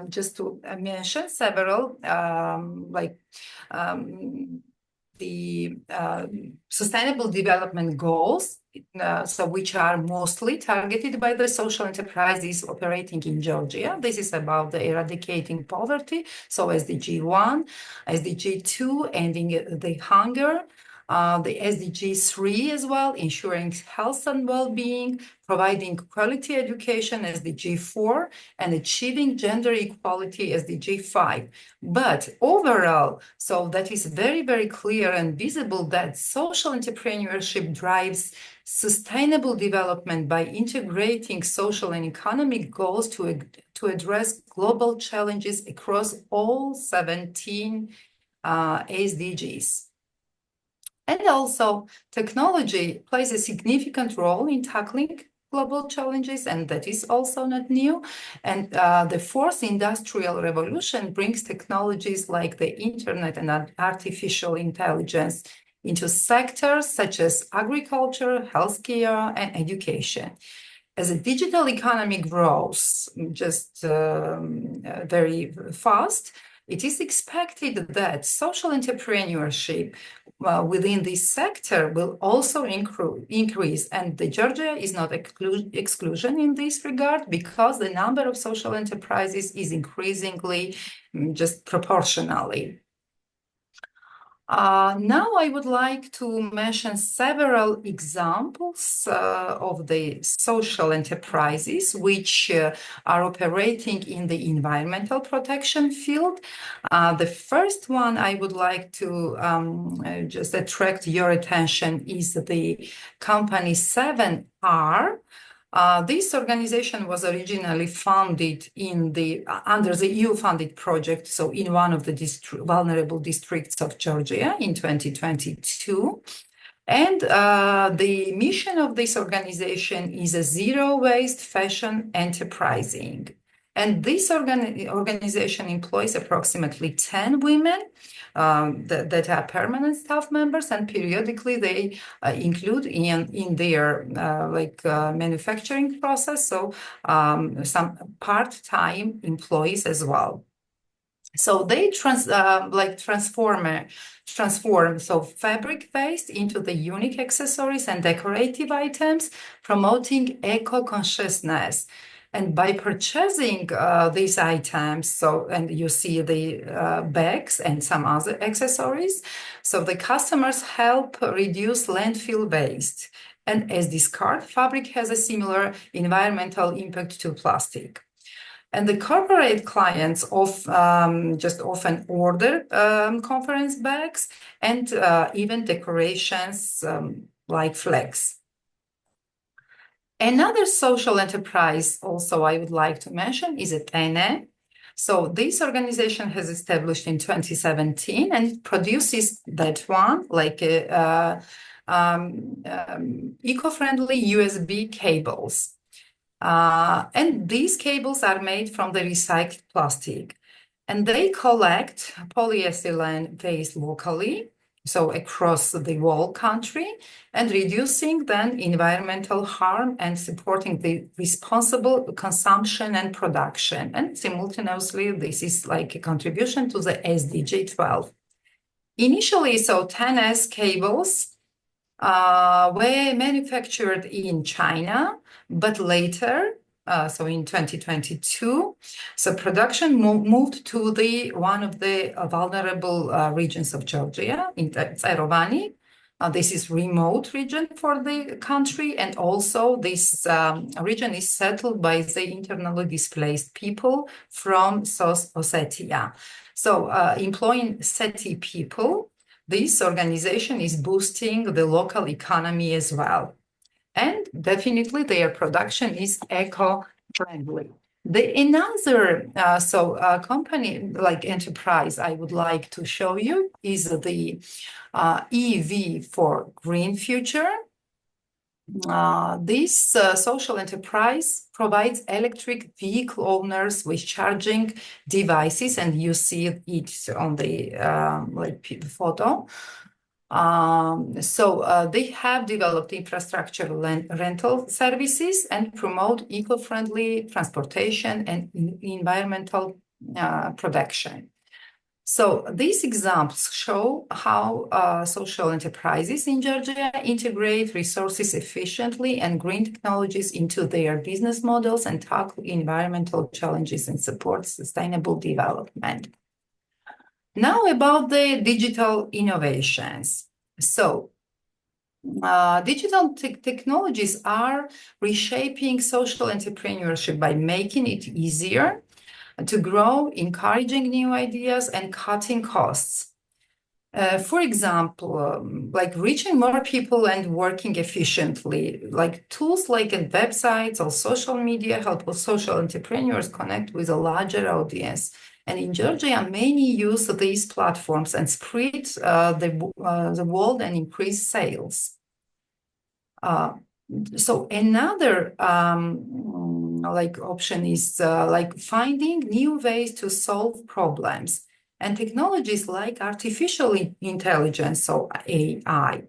G: just to mention several, the Sustainable Development Goals, which are mostly targeted by the social enterprises operating in Georgia. This is about the eradicating poverty, so SDG 1, SDG 2, ending the hunger, the SDG 3 as well, ensuring health and well-being, providing quality education, SDG 4, and achieving gender equality, SDG 5. But overall, so that is very, very clear and visible that social entrepreneurship drives sustainable development by integrating social and economic goals to address global challenges across all 17 SDGs. And also, technology plays a significant role in tackling global challenges, and that is also not new. And the fourth industrial revolution brings technologies like the internet and artificial intelligence into sectors such as agriculture, healthcare, and education. As a digital economy grows just very fast, it is expected that social entrepreneurship within this sector will also increase, and Georgia is not exclusion in this regard, because the number of social enterprises is increasingly just proportionally. Now I would like to mention several examples of the social enterprises which are operating in the environmental protection field. The first one I would like to just attract your attention is the company 7R. This organization was originally founded under the EU-funded project, so in one of the vulnerable districts of Georgia in 2022. And the mission of this organization is a zero-waste fashion enterprising. And this organization employs approximately 10 women that are permanent staff members, and periodically they include in their manufacturing process, so some part-time employees as well. So they transform so fabric waste into the unique accessories and decorative items, promoting eco-consciousness. And by purchasing these items, and you see the bags and some other accessories, so the customers help reduce landfill waste. And as discard, fabric has a similar environmental impact to plastic. And the corporate clients just often order conference bags and even decorations like flags. Another social enterprise also I would like to mention is Etene. So this organization has established in 2017 and it produces that one like eco-friendly USB cables. And these cables are made from the recycled plastic. And they collect polyethylene waste locally, so across the whole country, and reducing then environmental harm and supporting the responsible consumption and production. And simultaneously, this is like a contribution to the SDG 12. Initially, so Tene's cables were manufactured in China, but later, so in 2022, so production moved to one of the vulnerable regions of Georgia, in Tsairovani. This is remote region for the country, and also this region is settled by the internally displaced people from South Ossetia. So employing SETI people, this organization is boosting the local economy as well. And definitely their production is eco-friendly. Another company like enterprise I would like to show you is the EV for Green Future. This social enterprise provides electric vehicle owners with charging devices, and you see it on the photo. They have developed infrastructure rental services and promote eco-friendly transportation and environmental protection. So these examples show how social enterprises in Georgia integrate resources efficiently and green technologies into their business models and tackle environmental challenges and support sustainable development. Now about the digital innovations. So digital technologies are reshaping social entrepreneurship by making it easier to grow, encouraging new ideas, and cutting costs. For example, like reaching more people and working efficiently, like tools like websites or social media help social entrepreneurs connect with a larger audience. And in Georgia, many use these platforms and spread the word and increase sales. So another option is finding new ways to solve problems. And technologies like artificial intelligence, so AI,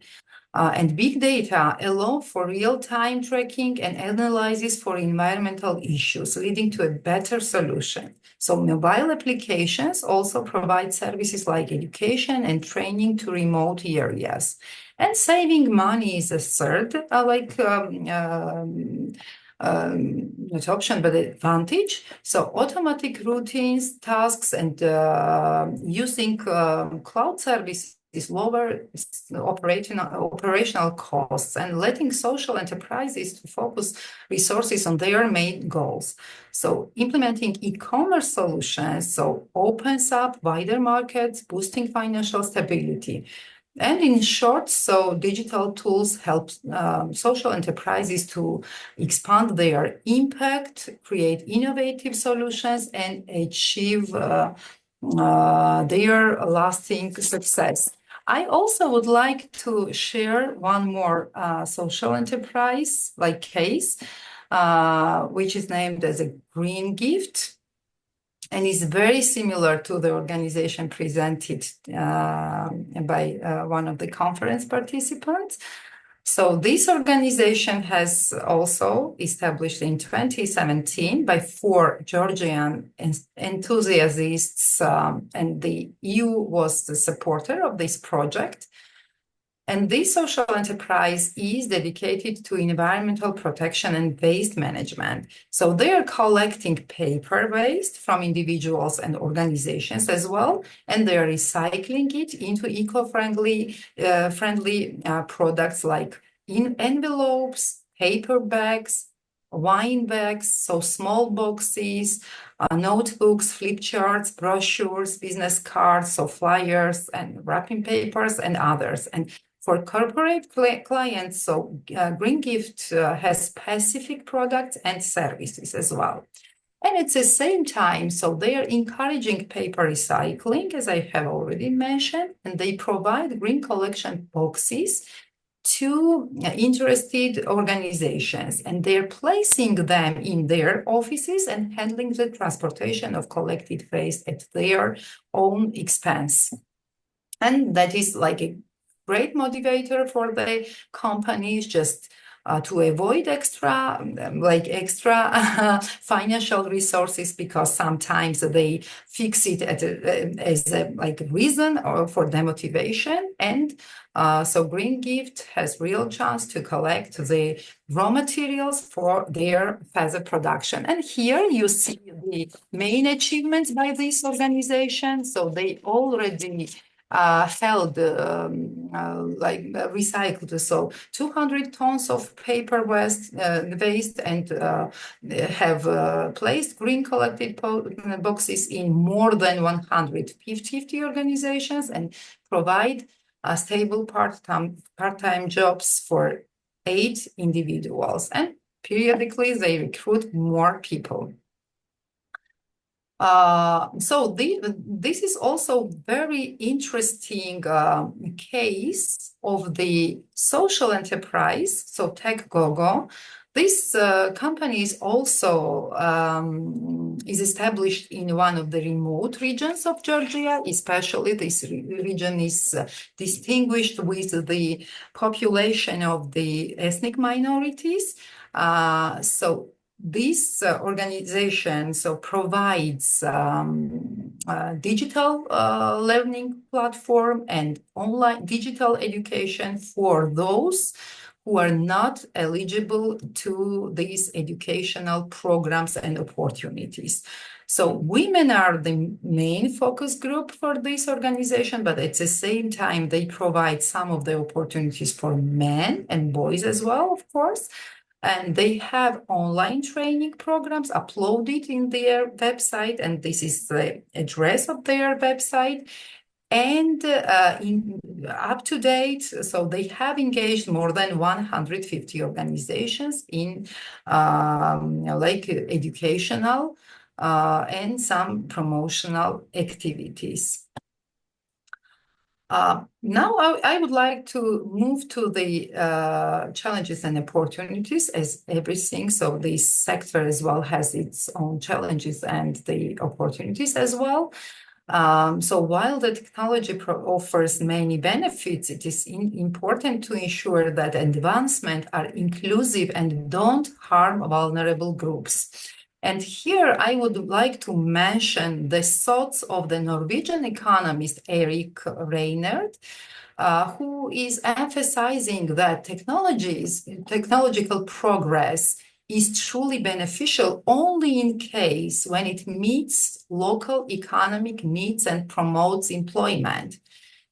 G: and big data allow for real-time tracking and analysis for environmental issues, leading to a better solution. So mobile applications also provide services like education and training to remote areas. And saving money is a third, not option, but advantage. So automatic routines, tasks, and using cloud services lower operational costs and letting social enterprises to focus resources on their main goals. So implementing e-commerce solutions opens up wider markets, boosting financial stability. And in short, so digital tools help social enterprises to expand their impact, create innovative solutions, and achieve their lasting success. I also would like to share one more social enterprise like case, which is named as a Green Gift, and is very similar to the organization presented by one of the conference participants. So this organization has also established in 2017 by 4 Georgian enthusiasts, and the EU was the supporter of this project. And this social enterprise is dedicated to environmental protection and waste management. So they are collecting paper waste from individuals and organizations as well, and they are recycling it into eco-friendly products like envelopes, paper bags, wine bags, so small boxes, notebooks, flip charts, brochures, business cards, so flyers and wrapping papers and others. And for corporate clients, so Green Gift has specific products and services as well. And at the same time, so they are encouraging paper recycling, as I have already mentioned, and they provide green collection boxes to interested organizations, and they're placing them in their offices and handling the transportation of collected waste at their own expense. And that is like a great motivator for the companies just to avoid extra financial resources, because sometimes they fix it as a reason or for demotivation. And so Green Gift has real chance to collect the raw materials for their further production. And here you see the main achievements by this organization. So they already recycled so 200 tons of paper waste and have placed green collected boxes in more than 150 organizations and provide stable part-time jobs for 8 individuals, and periodically they recruit more people. So this is also very interesting case of the social enterprise, so TechGogo. This company is also is established in one of the remote regions of Georgia. Especially this region is distinguished with the population of the ethnic minorities. So this organization provides digital learning platform and online digital education for those who are not eligible to these educational programs and opportunities. So women are the main focus group for this organization, but at the same time, they provide some of the opportunities for men and boys as well, of course. And they have online training programs uploaded in their website, and this is the address of their website. And up to date, so they have engaged more than 150 organizations in educational and some promotional activities. Now I would like to move to the challenges and opportunities, as everything. So this sector as well has its own challenges and the opportunities as well. So while the technology offers many benefits, it is important to ensure that advancements are inclusive and don't harm vulnerable groups. And here I would like to mention the thoughts of the Norwegian economist Erik Reinert, who is emphasizing that technological progress is truly beneficial only in case when it meets local economic needs and promotes employment.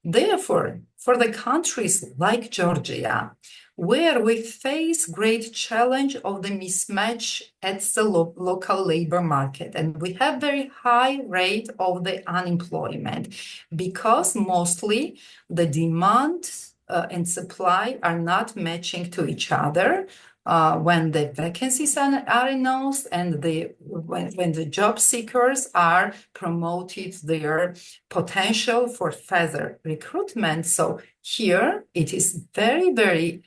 G: Therefore, for the countries like Georgia, where we face great challenge of the mismatch at the local labor market, and we have very high rate of the unemployment because mostly the demand and supply are not matching to each other. When the vacancies are announced and when the job seekers are promoted their potential for further recruitment. So here it is very, very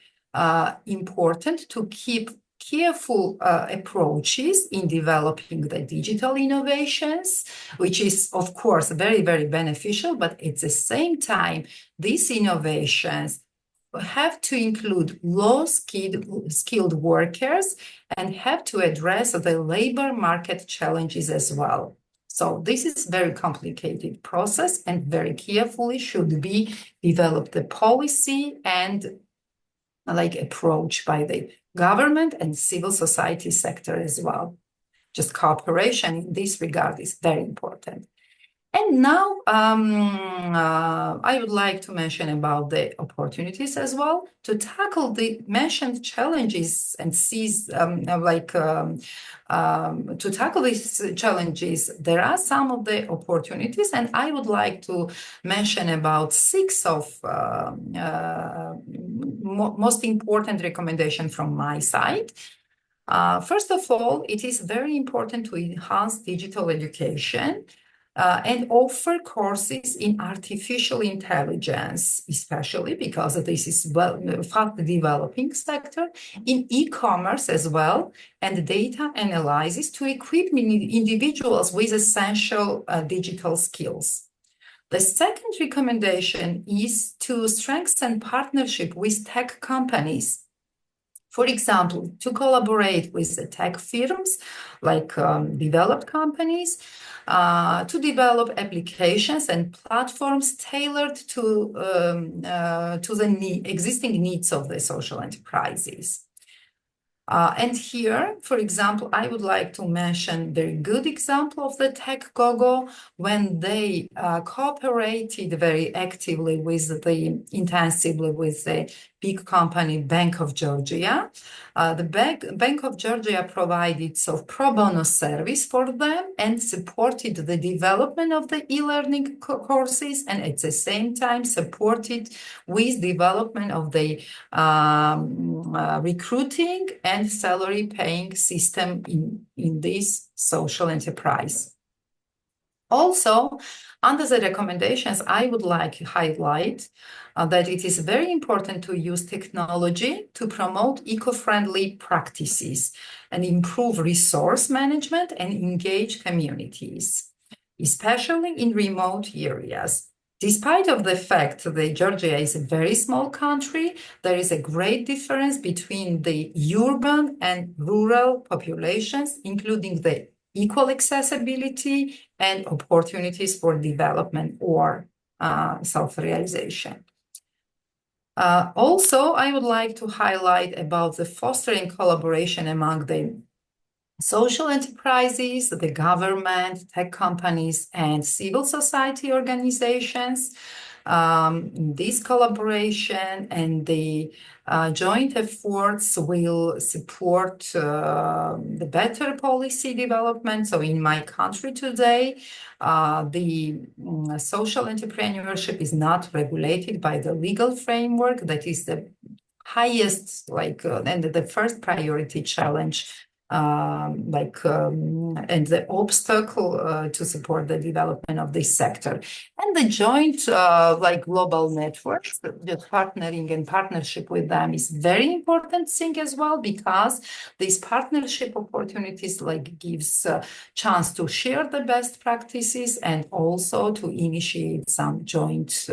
G: important to keep careful approaches in developing the digital innovations, which is, of course, very, very beneficial, but at the same time, these innovations have to include low-skilled workers and have to address the labor market challenges as well. So this is a very complicated process and very carefully should be developed the policy and approach by the government and civil society sector as well. Just cooperation in this regard is very important. And now I would like to mention about the opportunities as well to tackle the mentioned challenges and seize to tackle these challenges. There are some of the opportunities, and I would like to mention about 6 of most important recommendations from my side. First of all, it is very important to enhance digital education and offer courses in artificial intelligence, especially because this is fast developing sector, in e-commerce as well, and data analysis to equip individuals with essential digital skills. The second recommendation is to strengthen partnership with tech companies. For example, to collaborate with the tech firms, like developed companies, to develop applications and platforms tailored to the existing needs of the social enterprises. And here, for example, I would like to mention a very good example of the Tech Gogo when they cooperated very actively intensively with the big company Bank of Georgia. The Bank of Georgia provided pro bono service for them and supported the development of the e-learning courses, and at the same time supported with development of the recruiting and salary paying system in this social enterprise. Also, under the recommendations, I would like to highlight that it is very important to use technology to promote eco-friendly practices and improve resource management and engage communities, especially in remote areas. Despite of the fact that Georgia is a very small country, there is a great difference between the urban and rural populations, including the equal accessibility and opportunities for development or self-realization. Also, I would like to highlight about the fostering collaboration among the social enterprises, the government, tech companies, and civil society organizations. This collaboration and the joint efforts will support the better policy development. So in my country today, the social entrepreneurship is not regulated by the legal framework. That is the highest, and the first priority challenge and the obstacle to support the development of this sector. And the joint global networks, the partnering and partnership with them is very important thing as well, because these partnership opportunities gives a chance to share the best practices and also to initiate some joint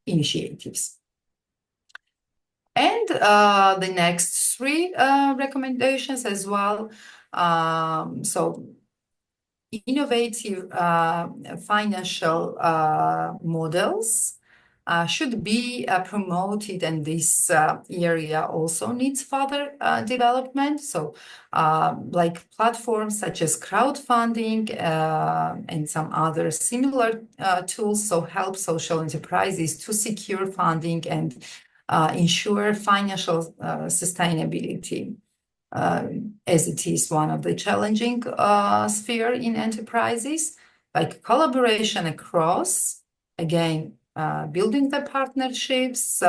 G: initiatives. And the next 3 recommendations as well. So innovative financial models should be promoted, and this area also needs further development. So like platforms such as crowdfunding and some other similar tools so help social enterprises to secure funding and ensure financial sustainability, as it is one of the challenging sphere in enterprises, like collaboration across, again, building the partnerships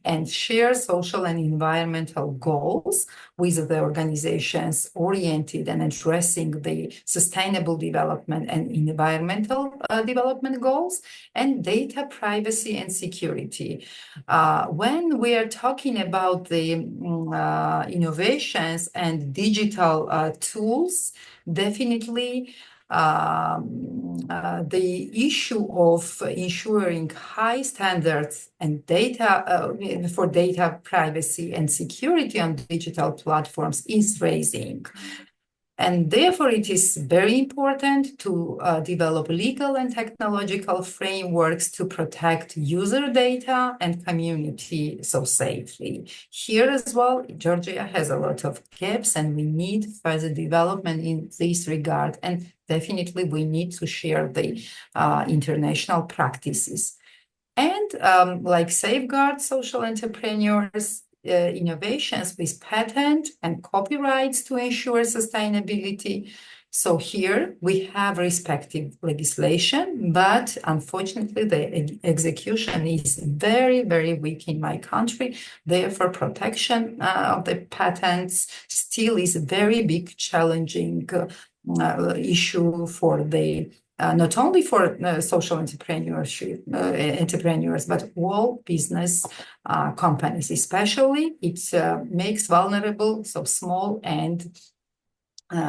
G: and share social and environmental goals with the organizations oriented and addressing the sustainable development and environmental development goals, and data privacy and security. When we are talking about the innovations and digital tools, definitely the issue of ensuring high standards and data for data privacy and security on digital platforms is raising. And therefore, it is very important to develop legal and technological frameworks to protect user data and community so safely. Here as well, Georgia has a lot of gaps, and we need further development in this regard. And definitely, we need to share the international practices. And like safeguard social entrepreneurs, innovations with patent and copyrights to ensure sustainability. So here we have respective legislation, but unfortunately the execution is very, very weak in my country. Therefore, protection of the patents still is a very big challenging issue for the not only for social entrepreneurs, but all business companies, especially it makes vulnerable so small and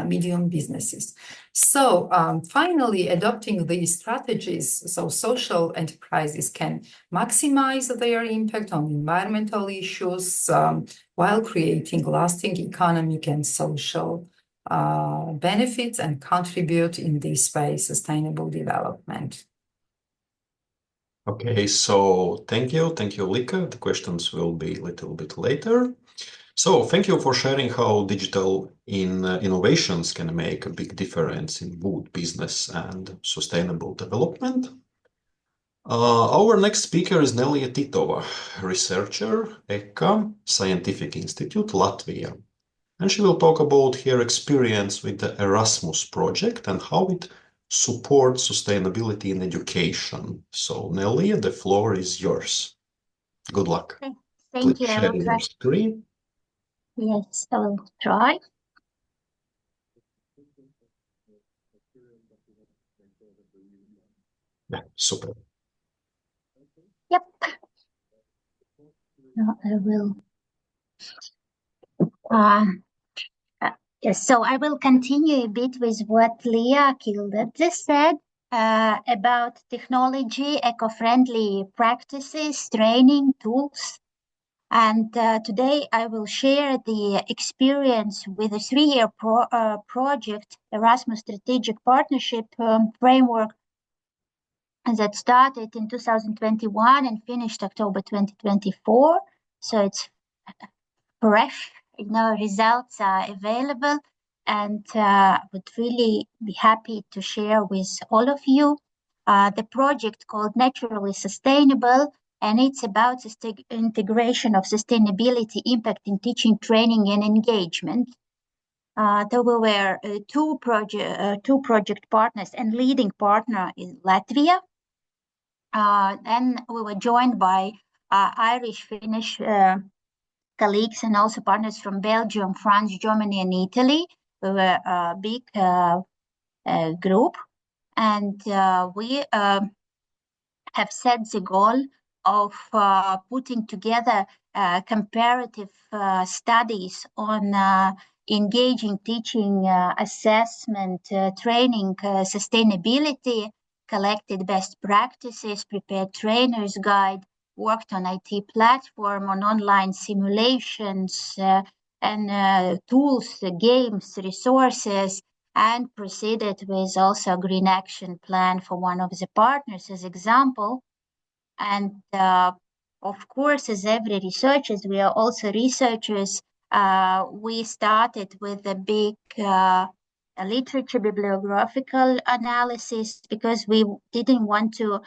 G: medium businesses. So finally, adopting these strategies so social enterprises can maximize their impact on environmental issues while creating lasting economic and social benefits and contribute in this way sustainable development.
A: Okay, so thank you, Lika. The questions will be a little bit later. So thank you for sharing how digital innovations can make a big difference in both business and sustainable development. Our next speaker is Nelija Titova, researcher, ECA, Scientific Institute, Latvia. And she will talk about her experience with the Erasmus project and how it supports sustainability in education. So, Nelija, the floor is yours. Good luck.
H: Okay. Thank you.
A: Share your screen.
H: Yes, I will try.
A: Yeah, super.
H: Yep. Now I will. Yes, so I will continue a bit with what Leah Kildadze said about technology, eco-friendly practices, training, tools. And today I will share the experience with a 3-year project, Erasmus Strategic Partnership Framework, that started in 2021 and finished October 2024. So it's fresh. Results are available, and would really be happy to share with all of you. The project called Naturally Sustainable, and it's about the integration of sustainability impact in teaching, training, and engagement. There were two project partners and leading partner in Latvia. And we were joined by Irish, Finnish colleagues and also partners from Belgium, France, Germany, and Italy. We were a big group, and we have set the goal of putting together comparative studies on engaging teaching, assessment, training, sustainability, collected best practices, prepared trainers guide, worked on IT platform, on online simulations and tools, games, resources, and proceeded with also a green action plan for one of the partners as example. And of course, as every researchers, we are also researchers. We started with a big literature bibliographical analysis because we didn't want to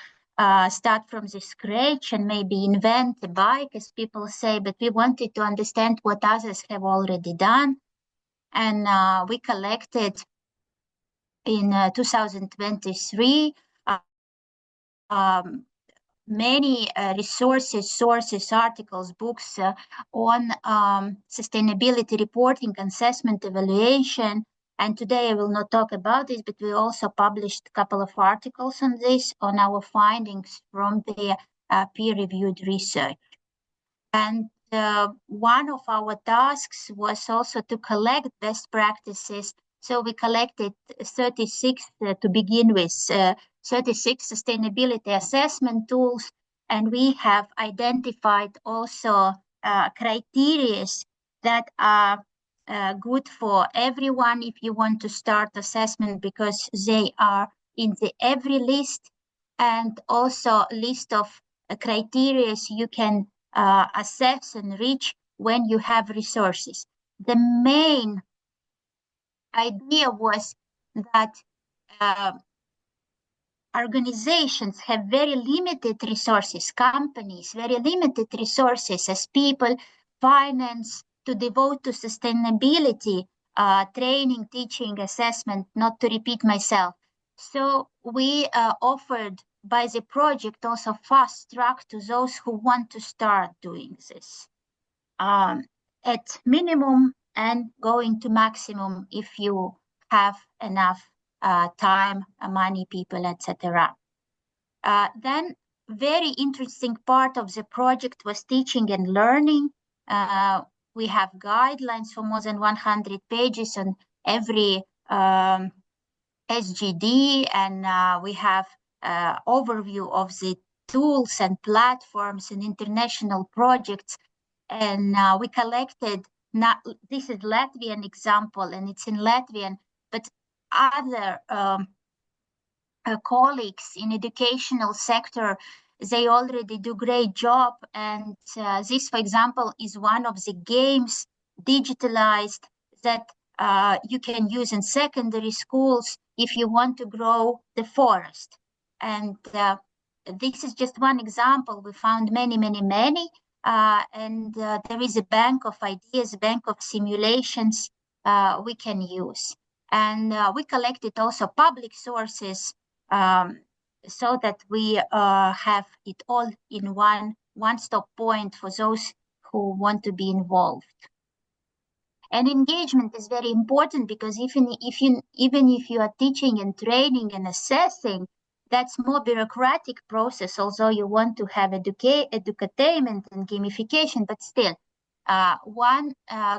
H: start from the scratch and maybe invent a bike, as people say, but we wanted to understand what others have already done. And we collected in 2023 many resources, sources, articles, books on sustainability reporting, assessment, evaluation. And today I will not talk about this, but we also published a couple of articles on this, on our findings from the peer-reviewed research. And one of our tasks was also to collect best practices. So we collected 36 to begin with, 36 sustainability assessment tools, and we have identified also criteria that are good for everyone if you want to start assessment, because they are in the every list, and also list of criteria you can assess and reach when you have resources. The main idea was that organizations have very limited resources, companies, very limited resources as people, finance to devote to sustainability, training, teaching, assessment, not to repeat myself. So we offered by the project also fast track to those who want to start doing this at minimum and going to maximum if you have enough time, money, people, etc. Then very interesting part of the project was teaching and learning. We have guidelines for more than 100 pages on every SGD, and we have overview of the tools and platforms and international projects. And we collected, this is Latvian example, and it's in Latvian, but other colleagues in educational sector, they already do great job. And this, for example, is one of the games digitalized that you can use in secondary schools if you want to grow the forest. And this is just one example. We found many, many, many. And there is a bank of ideas, a bank of simulations we can use. And we collected also public sources so that we have it all in one-stop point for those who want to be involved. And engagement is very important, because even if you are teaching and training and assessing, that's more bureaucratic process, although you want to have edutainment and gamification, but still, one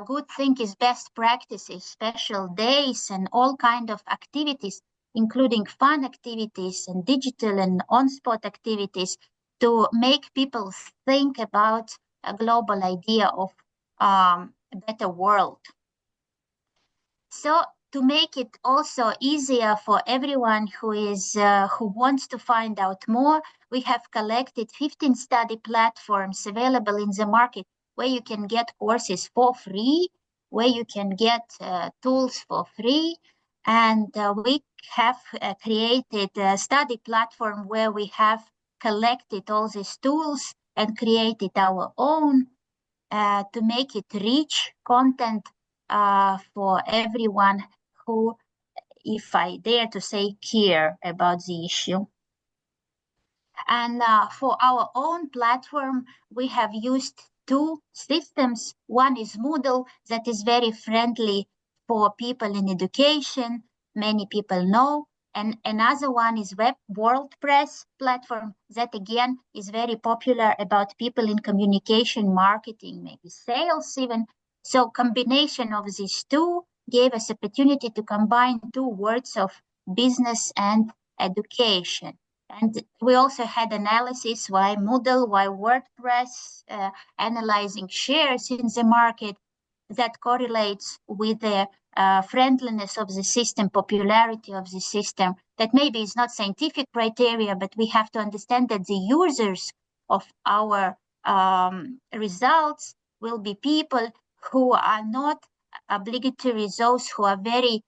H: good thing is best practices, special days, and all kind of activities, including fun activities and digital and on-spot activities, to make people think about a global idea of a better world. So to make it also easier for everyone who wants to find out more, we have collected 15 study platforms available in the market where you can get courses for free, where you can get tools for free. And we have created a study platform where we have collected all these tools and created our own to make it rich content for everyone who, if I dare to say, care about the issue. And for our own platform, we have used two systems. One is Moodle, that is very friendly for people in education, many people know. And another one is WordPress platform that again is very popular about people in communication, marketing, maybe sales even. So combination of these two gave us opportunity to combine two worlds of business and education. And we also had analysis why Moodle, why WordPress, analyzing shares in the market that correlates with the friendliness of the system, popularity of the system, that maybe is not scientific criteria, but we have to understand that the users of our results will be people who are not obligatory those who are very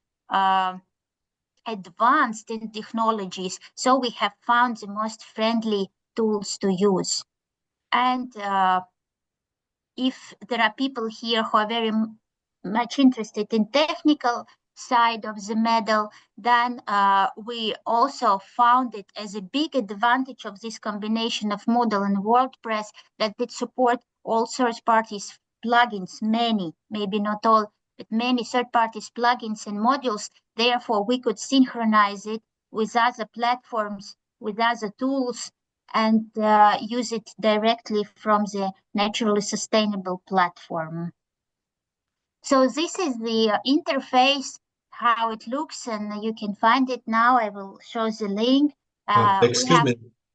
H: advanced in technologies. So we have found the most friendly tools to use. And if there are people here who are very much interested in technical side of the medal, then we also found it as a big advantage of this combination of Moodle and WordPress that it support all third parties plugins, many, maybe not all, but many third parties plugins and modules. Therefore, we could synchronize it with other platforms, with other tools, and use it directly from the naturally sustainable platform. So this is the interface, how it looks, and you can find it now. I will show the link.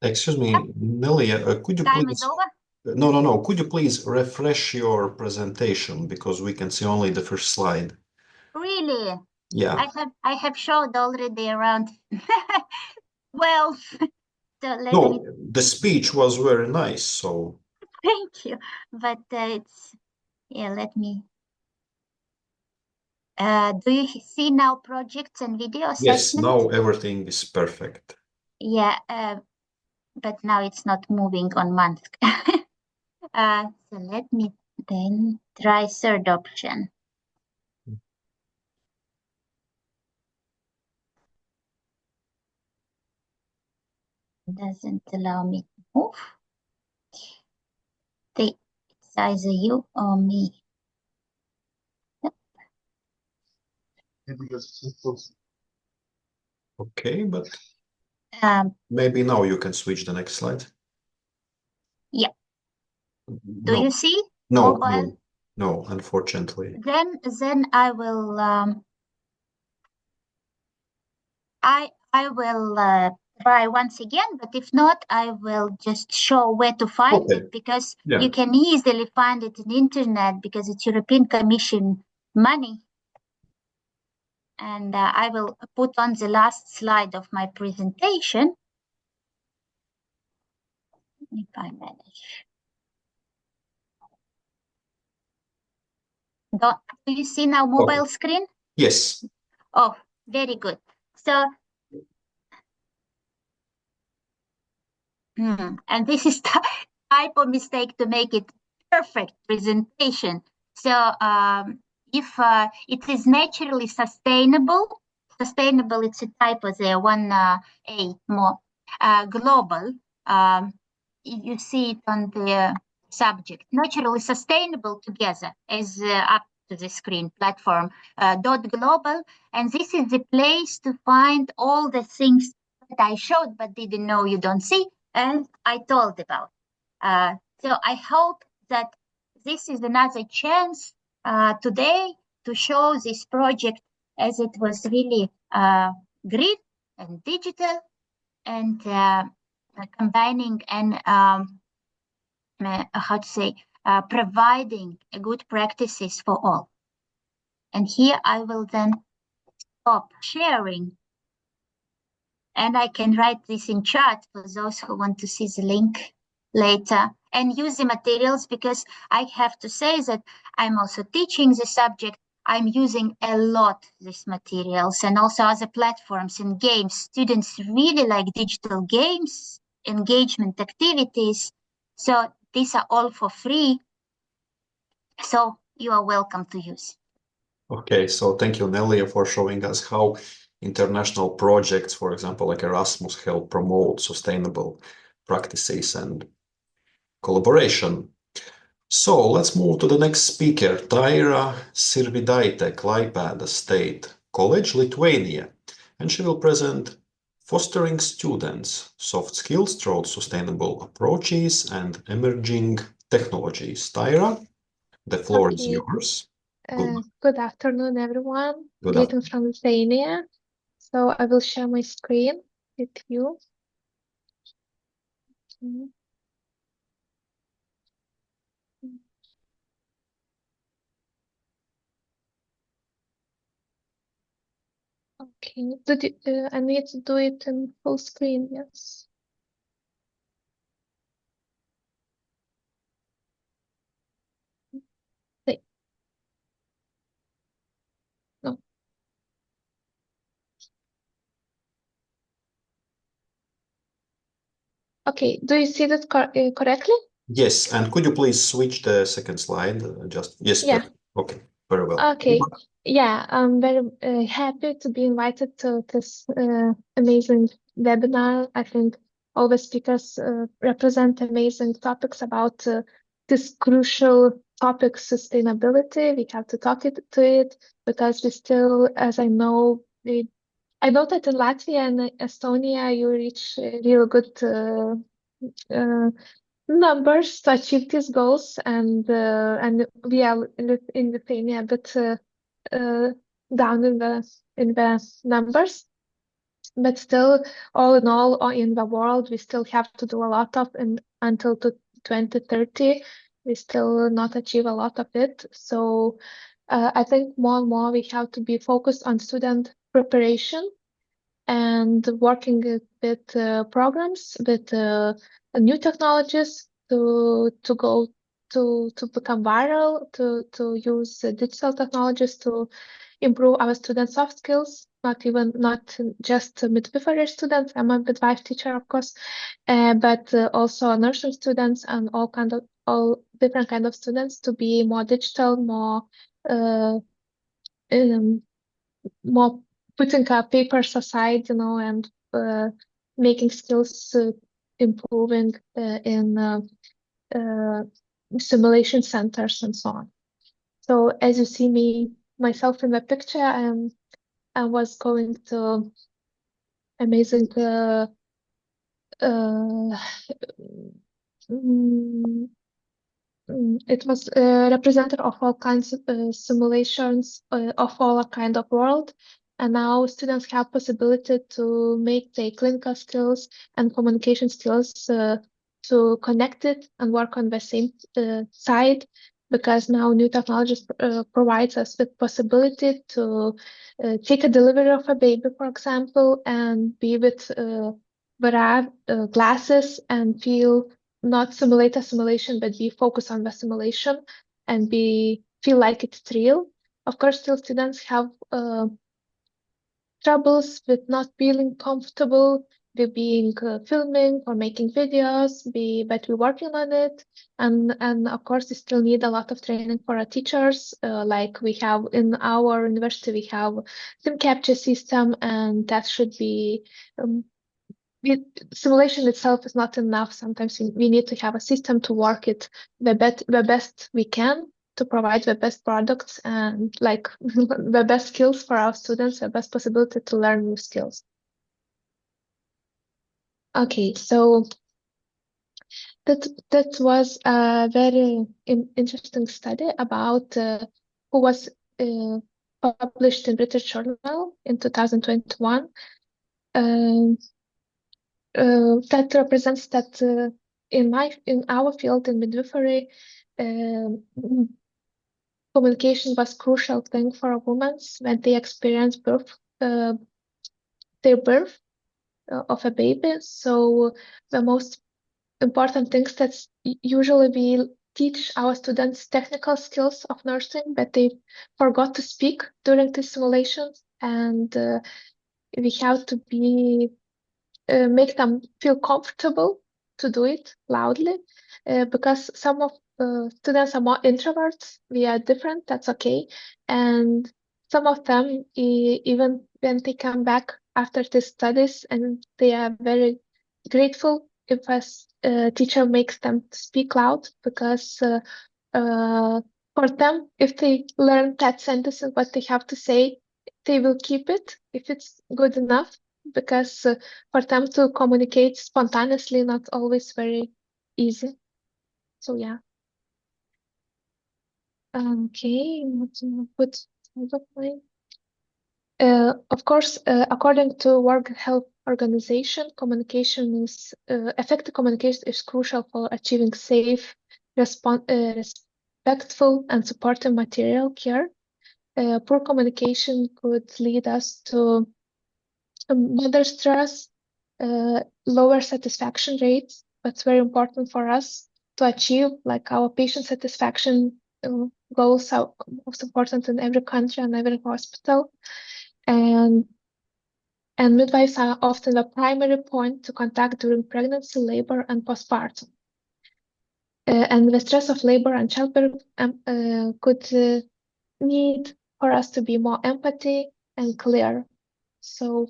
A: Excuse me, Nelly, could you
H: time
A: please...
H: is over?
A: No. Could you please refresh your presentation because we can see only the first slide.
H: Really?
A: Yeah.
H: I have showed already around 12. So
A: No, the speech was very nice, so...
H: Thank you. But it's... Yeah, let me... do you see now projects and video assessment?
A: Yes, now everything is perfect.
H: Yeah, but now it's not moving on month. So let me then try third option. Doesn't allow me to move. It's either you or me.
A: Okay, but maybe now you can switch the next slide.
H: Yeah. Do
A: No.
H: you see?
A: No,
H: mobile?
A: no, unfortunately.
H: Then I will I will try once again, but if not, I will just show where to find it, because you can easily find it in internet because it's European Commission money. And I will put on the last slide of my presentation. If I manage. Do you see now mobile screen?
A: Yes.
H: Oh, very good. So, and this is type of mistake to make it perfect presentation. So, if it is naturally sustainable, it's a typo there, one A more, global, you see it on the subject, naturally sustainable together as up to the screen platform, .global, and this is the place to find all the things that I showed but didn't know you don't see, and I told about. So I hope that this is another chance today to show this project as it was really green and digital and combining and how to say, providing good practices for all. And here I will then stop sharing. And I can write this in chat for those who want to see the link later and use the materials, because I have to say that I'm also teaching the subject. I'm using a lot these materials and also other platforms and games. Students really like digital games, engagement activities. So these are all for free. So you are welcome to use.
A: Okay, so thank you, Nelia, for showing us how international projects, for example, like Erasmus, help promote sustainable practices and collaboration. So let's move to the next speaker, Taira Sirvidaite, Klaipėda State College, Lithuania, and she will present Fostering Students, Soft Skills Through Sustainable Approaches and Emerging Technologies. Taira, the floor is yours.
I: Good afternoon, everyone.
A: Good
I: Greetings from Lithuania. So I will share my screen with you. Okay. I need to do it in full screen, yes. Wait. No. Okay, do you see that correctly?
A: Yes, and could you please switch the second slide? Yes,
I: Yeah.
A: perfect. Okay, very well.
I: Okay. Yeah, I'm very happy to be invited to this amazing webinar. I think all the speakers represent amazing topics about this crucial topic, sustainability. We have to talk to it because we still, as I know, I know that in Latvia and Estonia, you reach real good numbers to achieve these goals, and we are in Lithuania a bit down in the numbers, but still, all in all, in the world, we still have to do a lot of, and until 2030, we still not achieve a lot of it. So I think more and more we have to be focused on student preparation and working with programs, with new technologies to go to become viral, to use digital technologies to improve our students' soft skills, not just midwifery students. I'm a midwife teacher, of course, but also nursing students and all different kind of students to be more digital, more putting papers aside, and making skills improving in simulation centers and so on. So as you see myself in the picture, I was going to amazing it was representative of all kinds of simulations of all kind of world, and now students have possibility to make their clinical skills and communication skills to connect it and work on the same side, because now new technologies provides us with possibility to take a delivery of a baby, for example, and be with glasses and feel not simulate a simulation, but be focused on the simulation and feel like it's real. Of course, still students have troubles with not feeling comfortable with being filming or making videos, but we're working on it. And of course, we still need a lot of training for our teachers. Like we have in our university, we have sim capture system, and that should be simulation itself is not enough. Sometimes we need to have a system to work it the best we can to provide the best products and like the best skills for our students, the best possibility to learn new skills. Okay, so that was a very interesting study about who was published in British Journal in 2021. That represents that in our field in midwifery, communication was crucial thing for women when they experience their birth of a baby. So the most important things that usually we teach our students technical skills of nursing, but they forgot to speak during the simulations, and we have to make them feel comfortable to do it loudly, because some of students are more introverts. We are different, that's okay. And some of them, even when they come back after the studies, and they are very grateful if a teacher makes them speak loud, because for them, if they learn that sentence and what they have to say, they will keep it if it's good enough, because for them to communicate spontaneously, not always very easy. So yeah. Okay, what's put of mine? Of course, according to World Health Organization, effective communication is crucial for achieving safe, respectful, and supportive material care. Poor communication could lead us to mother stress, lower satisfaction rates. That's very important for us to achieve, like our patient satisfaction goals are most important in every country and every hospital. And midwives are often the primary point to contact during pregnancy, labor, and postpartum. And the stress of labor and childbirth could need for us to be more empathy and clear. So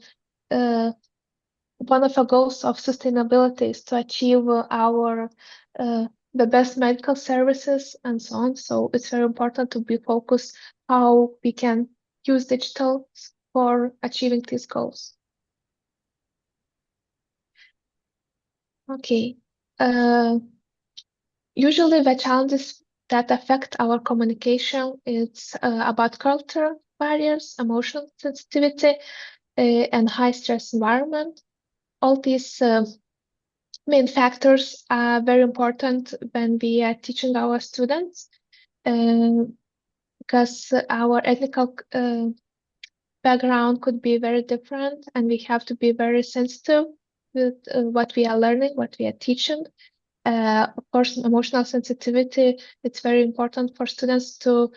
I: one of the goals of sustainability is to achieve our the best medical services and so on. So it's very important to be focused how we can use digital for achieving these goals. Okay. Usually the challenges that affect our communication is about cultural barriers, emotional sensitivity, and high stress environment. All these main factors are very important when we are teaching our students, because our ethnical background could be very different, and we have to be very sensitive with what we are learning, what we are teaching. Of course, emotional sensitivity, it's very important for students to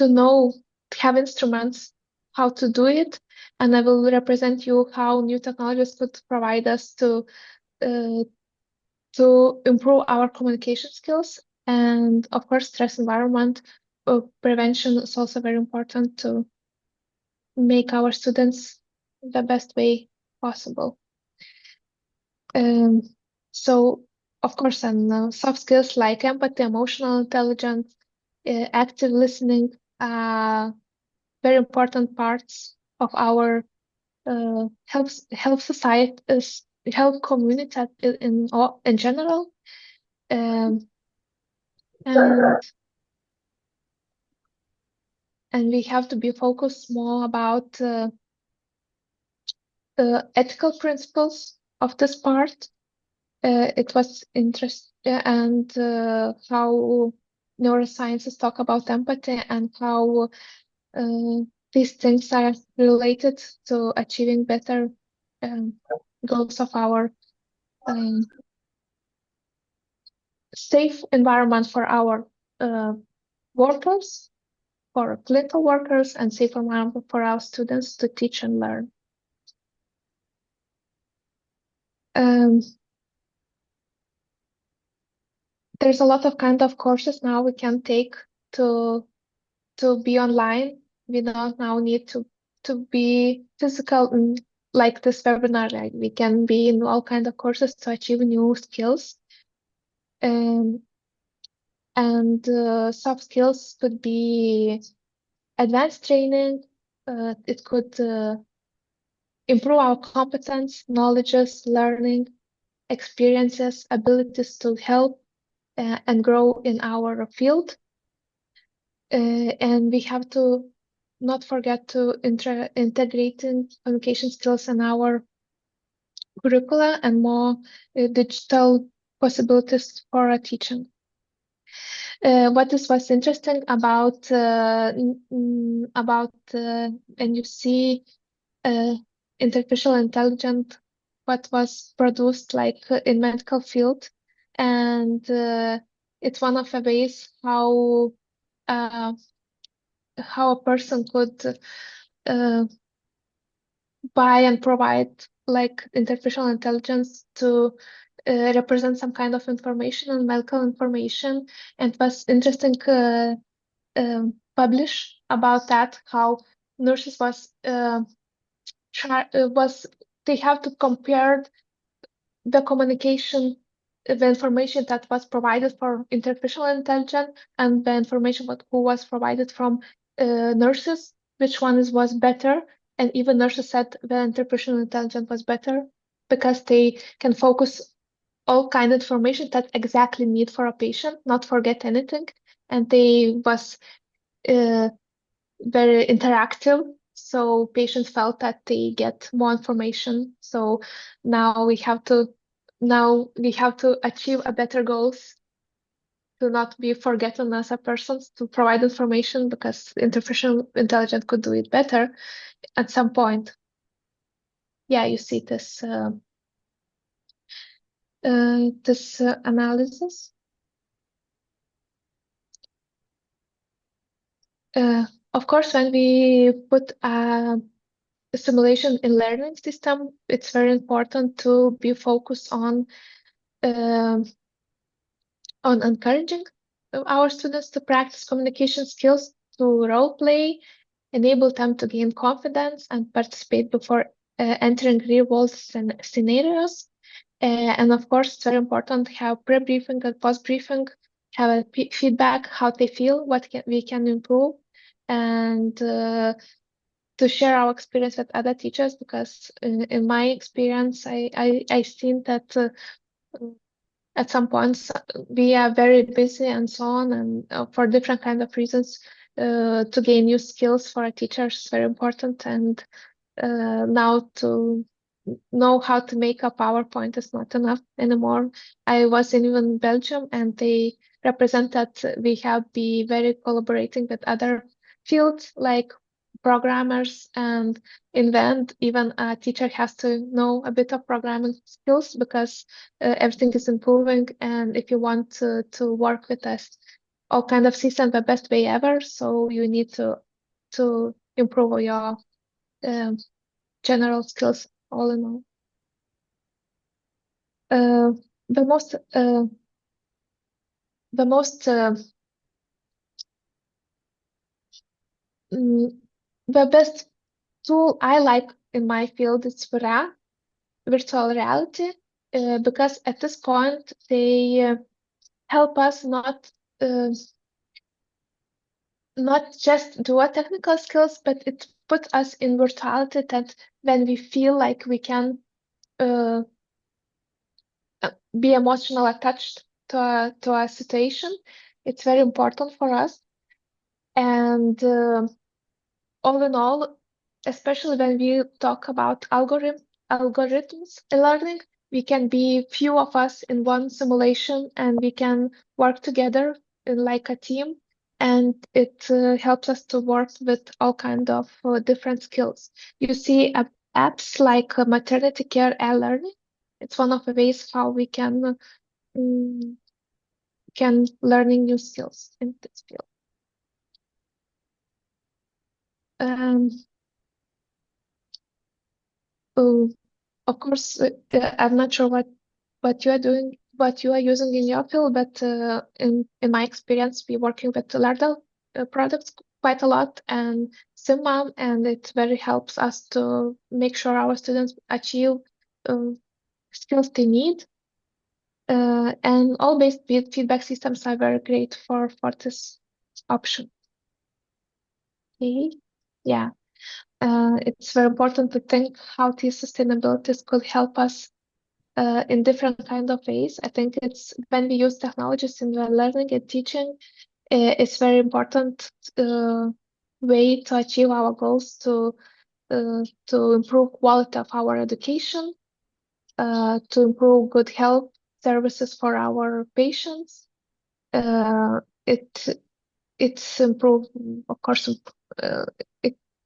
I: know, have instruments, how to do it. And I will represent you how new technologies could provide us to improve our communication skills. And of course, stress environment prevention is also very important to make our students the best way possible. So, of course, and soft skills like empathy, emotional intelligence, active listening are very important parts of our health society, health community in general. And we have to be focused more about ethical principles of this part. It was interesting, and how neurosciences talk about empathy and how these things are related to achieving better goals of our safe environment for our workers, for clinical workers, and safe environment for our students to teach and learn. There's a lot of kind of courses now we can take to be online. We don't now need to be physical, like this webinar. Like we can be in all kind of courses to achieve new skills. And soft skills could be advanced training. It could improve our competence, knowledges, learning, experiences, abilities to help and grow in our field. And we have to not forget to integrate communication skills in our curricula and more digital possibilities for teaching. What was interesting about when you see artificial intelligence, what was produced like in medical field, and it's one of the ways how a person could buy and provide like artificial intelligence to represent some kind of information and medical information. And it was interesting publish about that, how nurses they have to compare the communication, the information that was provided for artificial intelligence and the information who was provided from nurses, which one was better. And even nurses said the artificial intelligence was better because they can focus all kind of information that exactly need for a patient, not forget anything. And they was very interactive. So patients felt that they get more information. So now we have to achieve a better goals to not be forgotten as a person, to provide information, because artificial intelligence could do it better at some point. Yeah, you see this analysis. Of course, when we put a simulation in learning system, it's very important to be focused on encouraging our students to practice communication skills, to role play, enable them to gain confidence and participate before entering real world scenarios. And of course, it's very important to have pre-briefing and post-briefing, have a feedback, how they feel, what we can improve, and to share our experience with other teachers, because in my experience, I seen that at some points we are very busy and so on, and for different kind of reasons, to gain new skills for a teacher is very important. And now to know how to make a PowerPoint is not enough anymore. I was in Belgium, and they represent that we have be very collaborating with other fields like programmers, and in the end, even a teacher has to know a bit of programming skills, because everything is improving, and if you want to work with us, all kind of systems the best way ever, so you need to improve your general skills all in all. The best tool I like in my field is virtual reality, because at this point they help us not just do our technical skills, but it puts us in virtuality, that when we feel like we can be emotionally attached to a situation, it's very important for us. And all in all, especially when we talk about algorithms learning, we can be few of us in one simulation, and we can work together like a team, and it helps us to work with all kind of different skills. You see apps like maternity care e-learning. It's one of the ways how we can learning new skills in this field. Of course, I'm not sure what you are doing, what you are using in your field, but in my experience, we working with Lardal products quite a lot, and SimMom, and it very helps us to make sure our students achieve skills they need. And all based feedback systems are very great for this option. Okay, yeah. It's very important to think how these sustainabilities could help us in different kind of ways. I think it's when we use technologies in the learning and teaching, it's very important way to achieve our goals, to improve quality of our education, to improve good health services for our patients. It's improved, of course,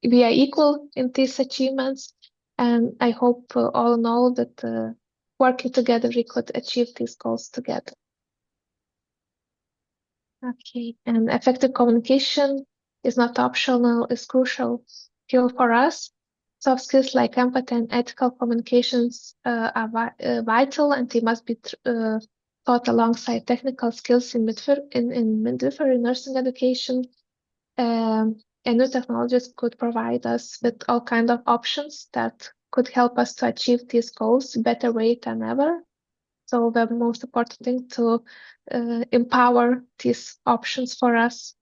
I: we are equal in these achievements, and I hope all in all that working together we could achieve these goals together. Okay, and effective communication is not optional, it's crucial skill for us. Soft skills like empathy and ethical communications are vital, and they must be taught alongside technical skills in midwifery nursing education. And new technologies could provide us with all kinds of options that could help us to achieve these goals better way than ever. So the most important thing to empower these options for us.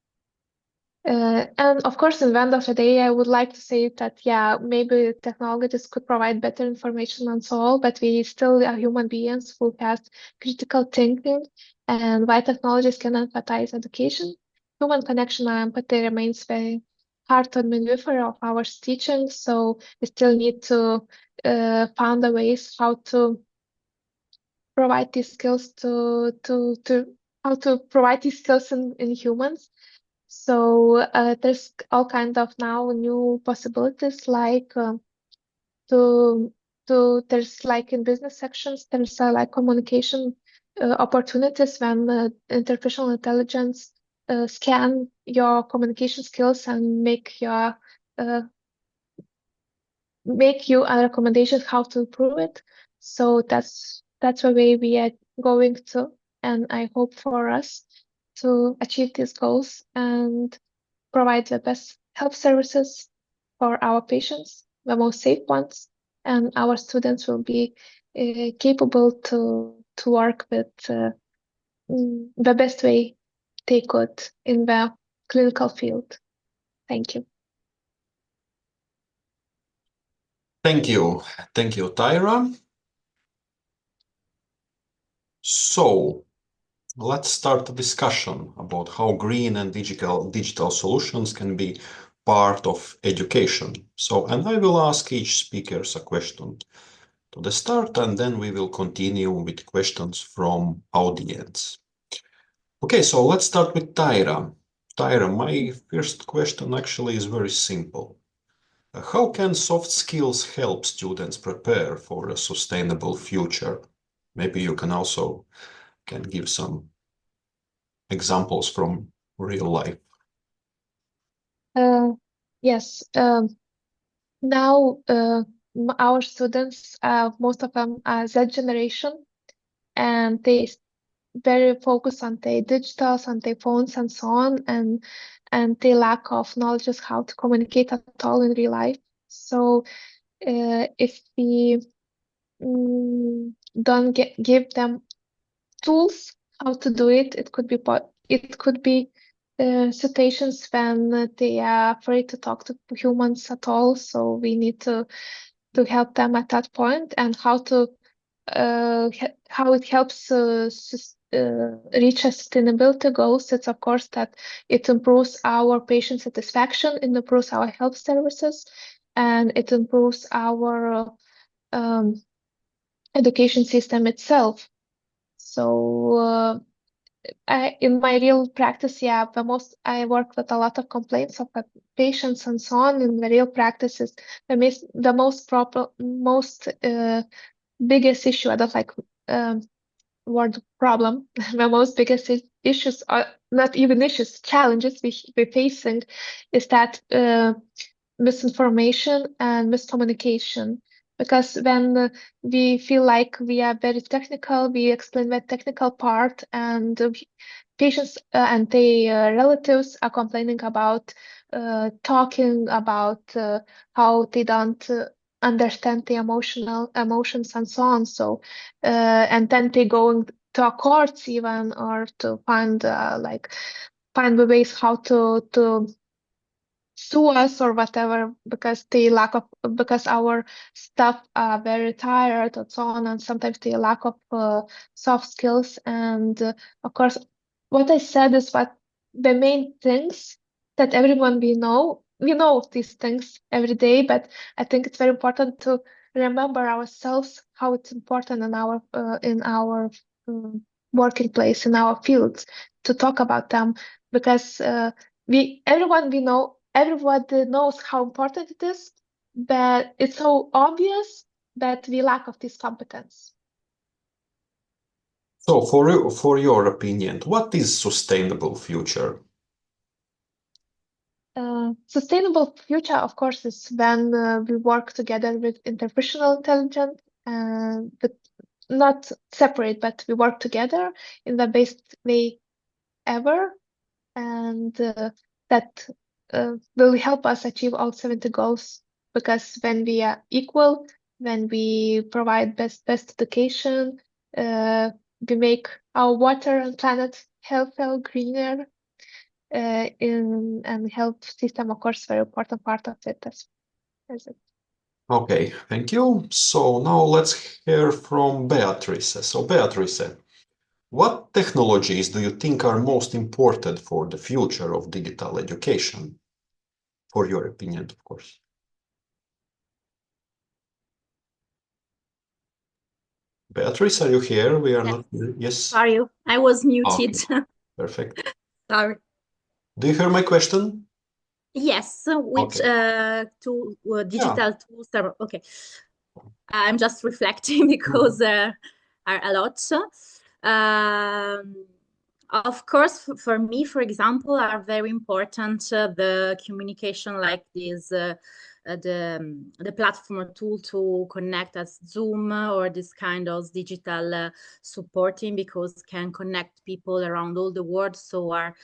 I: And of course, in the end of the day, I would like to say that, yeah, maybe technologies could provide better information and so on, but we still are human beings who have critical thinking, and while technologies can empathize education, human connection and empathy remains very hard on midwifery of our teaching. So we still need to find the ways how to provide these skills to how to provide these skills in humans. So there's all kinds of now new possibilities, like there's like in business sections, there's like communication opportunities when artificial intelligence scan your communication skills and make you a recommendation how to improve it. So that's the way we are going to, and I hope for us to achieve these goals and provide the best health services for our patients, the most safe ones, and our students will be capable to work with the best way they could in the clinical field. Thank you.
A: Thank you. Thank you, Tyra. So let's start a discussion about how green and digital solutions can be part of education. And I will ask each speaker a question to the start, and then we will continue with questions from audience. Okay, so let's start with Tyra. Tyra, my first question actually is very simple. How can soft skills help students prepare for a sustainable future? Maybe you can also give some examples from real life.
I: Yes. Now our students, most of them are Z generation, and they very focused on their digitals, on their phones and so on, and they lack of knowledge of how to communicate at all in real life. So if we don't give them tools how to do it, it could be situations when they are afraid to talk to humans at all. So we need to help them at that point, and how it helps reach sustainability goals. It's of course that it improves our patient satisfaction, it improves our health services, and it improves our education system itself. So in my real practice, I work with a lot of complaints of patients and so on. In the real practice, is the most biggest issue. I don't like word problem. The most biggest issues are not even issues, challenges we're facing is that misinformation and miscommunication. Because when we feel like we are very technical, we explain the technical part, and patients and their relatives are complaining about talking about how they don't understand the emotions and so on. So and then they going to a courts even, or to find the ways how to sue us or whatever, because our staff are very tired and so on, and sometimes they lack of soft skills. And of course, what I said is what the main things that everyone we know these things every day, but I think it's very important to remember ourselves how it's important in our working place, in our fields, to talk about them, because everybody knows how important it is, but it's so obvious that we lack of this competence.
A: So for your opinion, what is sustainable future?
I: Sustainable future, of course, is when we work together with artificial intelligence, but not separate, but we work together in the best way ever, and that will help us achieve all 70 goals. Because when we are equal, when we provide best education, we make our water and planet healthier, greener, and health system, of course, very important part of it as it.
A: Okay, thank you. So now let's hear from Beatrice. So Beatrice, what technologies do you think are most important for the future of digital education? For your opinion, of course. Beatrice, are you here? We are
B: Yes.
A: not. Yes.
B: Sorry, I was muted.
A: Okay. Perfect.
B: Sorry.
A: Do you hear my question?
B: Yes, which
A: Okay.
B: digital tools are okay. I'm just reflecting because are a lot. Of course, for me, for example, are very important the communication like this, the platform tool to connect as Zoom or this kind of digital supporting because can connect people around all the world, so are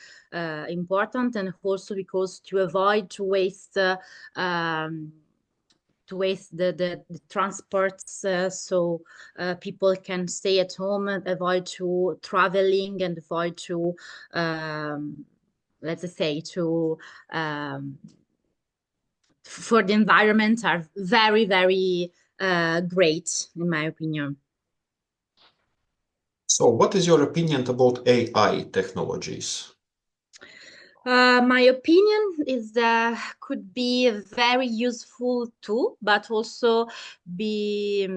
B: important, and also because to avoid to waste the transports, so people can stay at home and avoid to traveling and avoid to let's say to for the environment are very, very great in my opinion.
A: So what is your opinion about AI technologies?
B: My opinion is that could be a very useful tool, but also be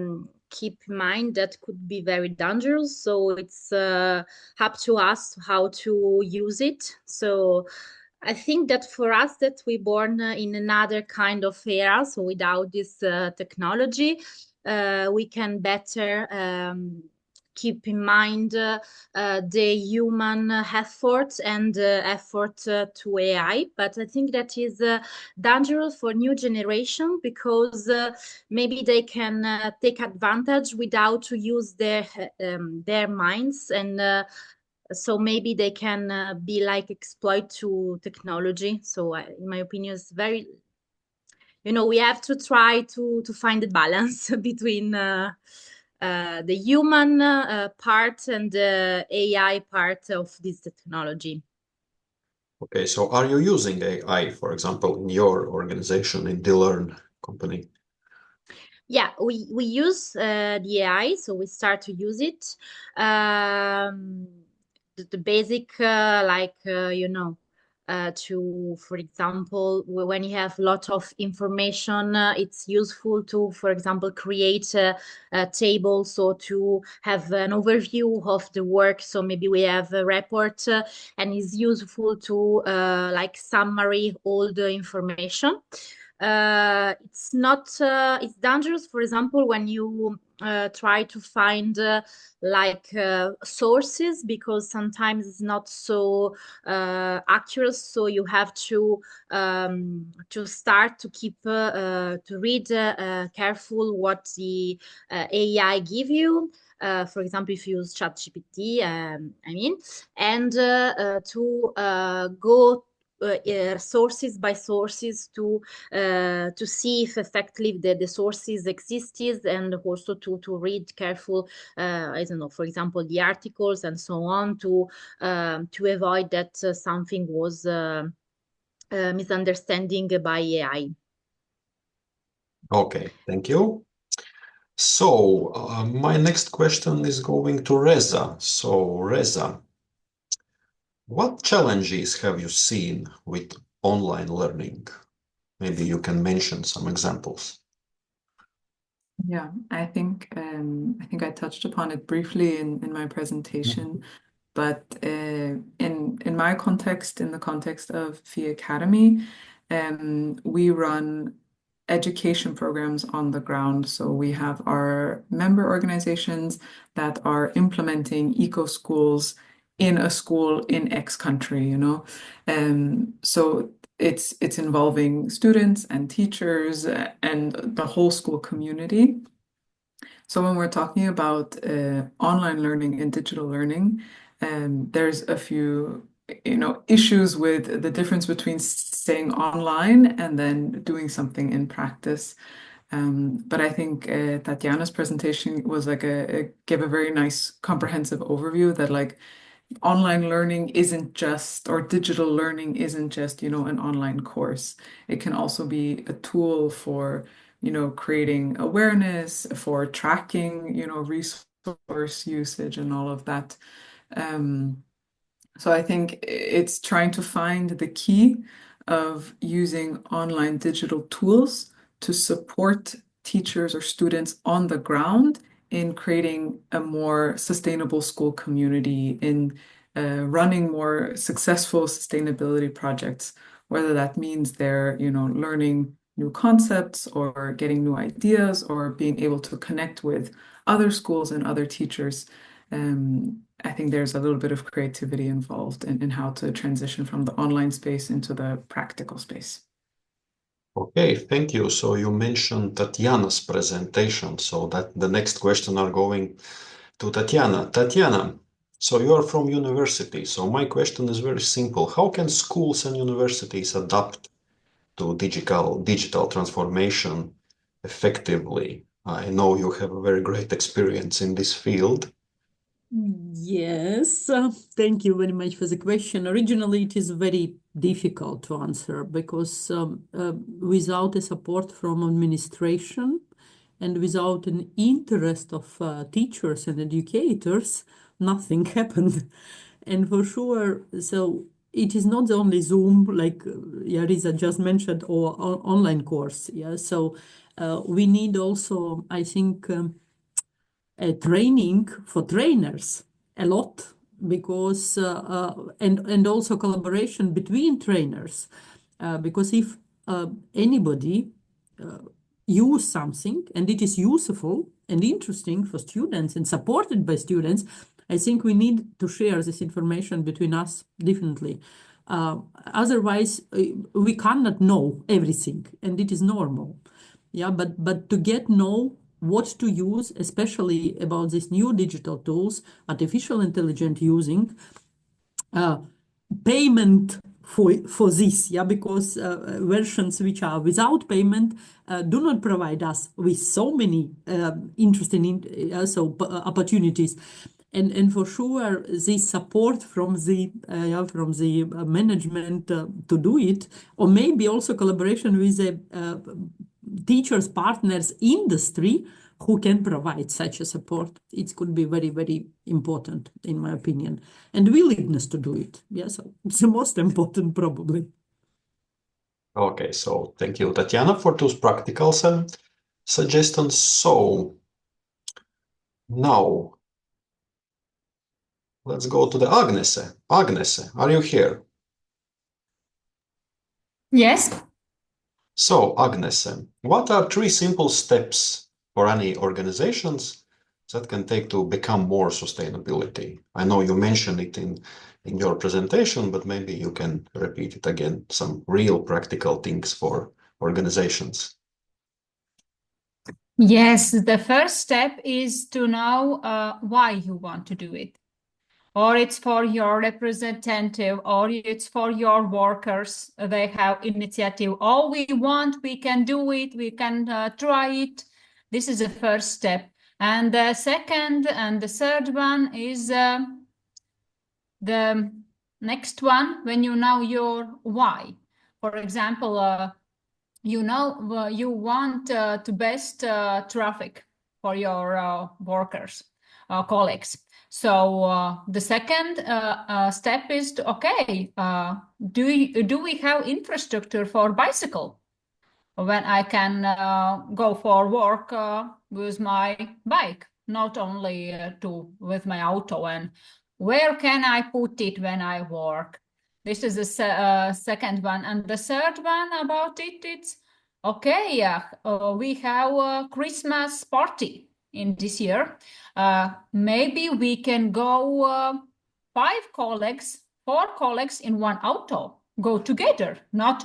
B: keep in mind that could be very dangerous. So it's up to us how to use it. So I think that for us that we born in another kind of era, so without this technology, we can better keep in mind the human effort and effort to AI. But I think that is dangerous for new generation because maybe they can take advantage without to use their minds, and so maybe they can be like exploit to technology. So in my opinion, it's very, we have to try to find the balance between the human part and the AI part of this technology.
A: Okay, so are you using AI, for example, in your organization, in Dlearn company?
B: Yeah, we use the AI, so we start to use it. The basic, to, for example, when you have a lot of information, it's useful to, for example, create a table, so to have an overview of the work. So maybe we have a report and it's useful to summary all the information. It's not, it's dangerous, for example, when you try to find sources, because sometimes it's not so accurate. So you have to start to keep to read careful what the AI give you. For example, if you use ChatGPT, and to go sources by sources to see if effectively the sources existed, and also to read careful, I don't know, for example, the articles and so on, to avoid that something was misunderstanding by AI.
A: Okay, thank you. So my next question is going to Reza. So Reza, what challenges have you seen with online learning? Maybe you can mention some examples.
C: Yeah, I think I touched upon it briefly in my presentation, but in my context, in the context of FI Academy, we run education programs on the ground. So we have our member organizations that are implementing eco schools in a school in X country, so it's involving students and teachers and the whole school community. So when we're talking about online learning and digital learning, there's a few issues with the difference between staying online and then doing something in practice. But I think Tatiana's presentation was gave a very nice comprehensive overview that online learning isn't just, or digital learning isn't just, an online course. It can also be a tool for, creating awareness, for tracking, resource usage and all of that. So I think it's trying to find the key of using online digital tools to support teachers or students on the ground in creating a more sustainable school community, in running more successful sustainability projects, whether that means they're, learning new concepts or getting new ideas or being able to connect with other schools and other teachers. I think there's a little bit of creativity involved in how to transition from the online space into the practical space.
A: Okay, thank you. So you mentioned Tatiana's presentation, so that the next question are going to Tatiana. Tatiana, so you are from university. So my question is very simple. How can schools and universities adapt to digital transformation effectively? I know you have a very great experience in this field.
E: Yes, thank you very much for the question. Originally, it is very difficult to answer because without a support from administration and without an interest of teachers and educators, nothing happened. And for sure, so it is not only Zoom, like Risa just mentioned, or online course. Yeah, so we need also, I think, training for trainers a lot, because and also collaboration between trainers, because if anybody use something and it is useful and interesting for students and supported by students, I think we need to share this information between us differently. Otherwise, we cannot know everything, and it is normal. Yeah, but to know what to use, especially about these new digital tools, artificial intelligence using, payment for this, yeah, because versions which are without payment do not provide us with so many interesting opportunities. And for sure, the support from the management to do it, or maybe also collaboration with the teachers, partners, industry who can provide such a support. It could be very, very important, in my opinion. And willingness to do it. Yes, so it's the most important, probably.
A: Okay, so thank you, Tatiana, for those practical suggestions. So now let's go to the Agnese. Agnese, are you here?
F: Yes.
A: So, Agnese, what are 3 simple steps for any organizations that can take to become more sustainability? I know you mentioned it in your presentation, but maybe you can repeat it again, some real practical things for organizations.
F: Yes, the first step is to know why you want to do it. Or it's for your representative, or it's for your workers. They have initiative. All we want, we can do it, we can try it. This is the first step. And the second and the third one is the next one, when you know your why. For example, you know you want to best traffic for your workers, colleagues. So the second step is to, okay, do we have infrastructure for bicycle when I can go for work with my bike, not only with my auto, and where can I put it when I work? This is the second one. And the third one about it, it's okay, we have a Christmas party in this year. Maybe we can go 4 colleagues in one auto, go together, not,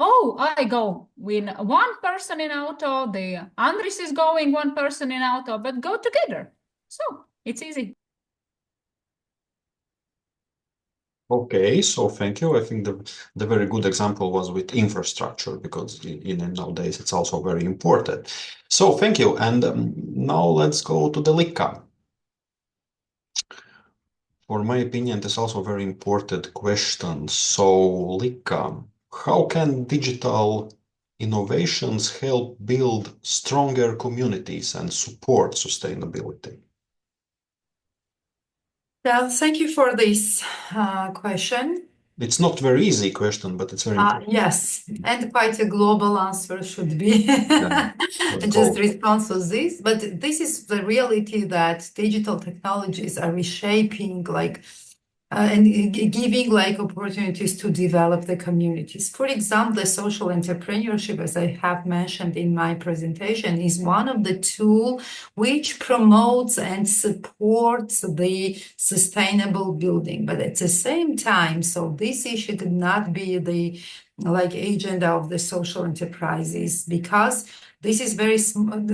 F: oh, I go with one person in auto, the Andres is going 1 person in auto, but go together. So it's easy.
A: Okay, so thank you. I think the very good example was with infrastructure, because nowadays it's also very important. So thank you. And now let's go to the Lika. For my opinion, this is also a very important question. So Lika, how can digital innovations help build stronger communities and support sustainability?
G: Yeah, thank you for this question.
A: It's not very easy question, but it's very important.
G: Yes, and quite a global answer should be just response to this. But this is the reality that digital technologies are reshaping, like, and giving like opportunities to develop the communities. For example, the social entrepreneurship, as I have mentioned in my presentation, is one of the tools which promotes and supports the sustainable building. But at the same time, so this issue could not be the like agenda of the social enterprises, because this is very small.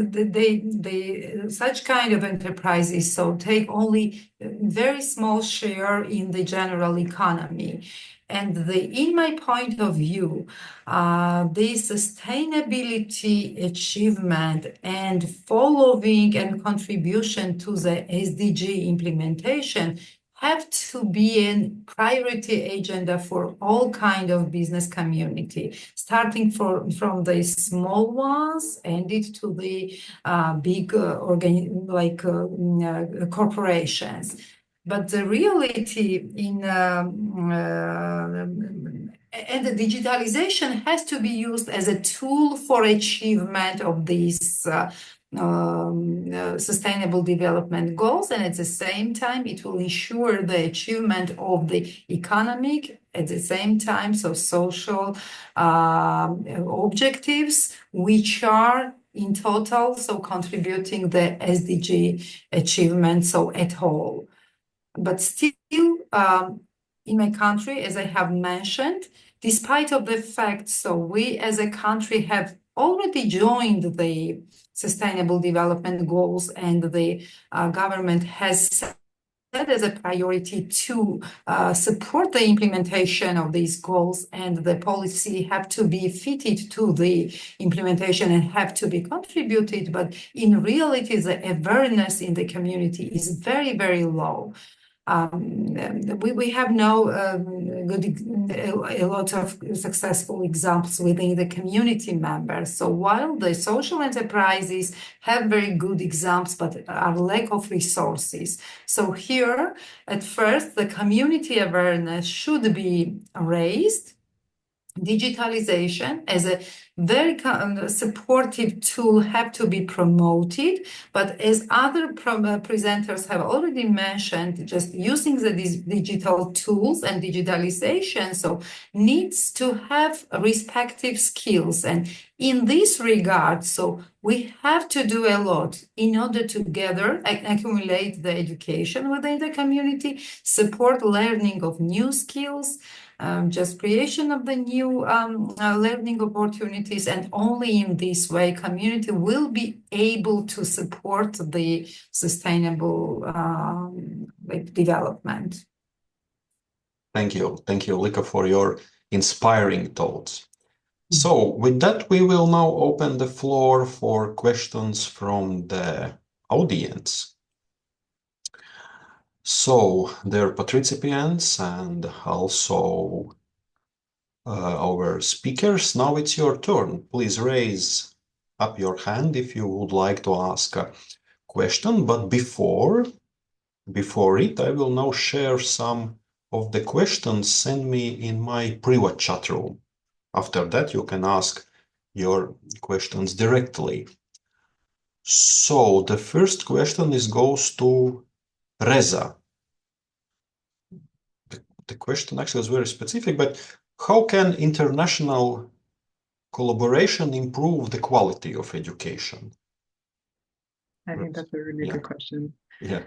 G: Such kind of enterprises so take only a very small share in the general economy. And in my point of view, the sustainability achievement and following and contribution to the SDG implementation have to be a priority agenda for all kind of business community, starting from the small ones and it to the big corporations. But the reality and the digitalization has to be used as a tool for achievement of these sustainable development goals, and at the same time it will ensure the achievement of the economic, at the same time so social objectives, which are in total so contributing the SDG achievement so at whole. But still in my country, as I have mentioned, despite of the fact so we as a country have already joined the Sustainable Development Goals, and the government has set as a priority to support the implementation of these goals, and the policy have to be fitted to the implementation and have to be contributed. But in reality, the awareness in the community is very, very low. We have no a lot of successful examples within the community members. So while the social enterprises have very good examples, but are lack of resources. So here, at first, the community awareness should be raised. Digitalization as a very supportive tool have to be promoted, but as other presenters have already mentioned, just using the digital tools and digitalization so needs to have respective skills. And in this regard, so we have to do a lot in order to gather and accumulate the education within the community, support learning of new skills, just creation of the new learning opportunities, and only in this way community will be able to support the sustainable development.
A: Thank you, Lika, for your inspiring thoughts. So with that, we will now open the floor for questions from the audience. So, dear participants and also our speakers, now it's your turn. Please raise up your hand if you would like to ask a question. But before it, I will now share some of the questions sent me in my private chat room. After that, you can ask your questions directly. So, the first question goes to Reza. The question actually is very specific, but how can international collaboration improve the quality of education?
C: I think that's a really good question.
A: Yeah.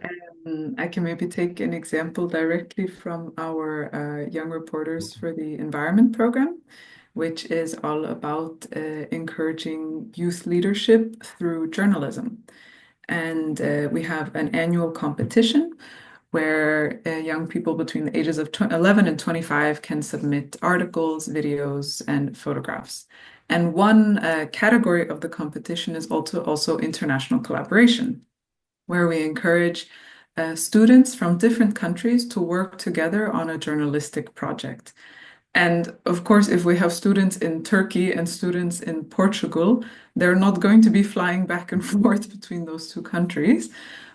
C: I can maybe take an example directly from our Young Reporters for the Environment program, which is all about encouraging youth leadership through journalism. And we have an annual competition where young people between the ages of 11 and 25 can submit articles, videos, and photographs. And one category of the competition is also international collaboration, where we encourage students from different countries to work together on a journalistic project. And of course, if we have students in Turkey and students in Portugal, they're not going to be flying back and forth between those two countries.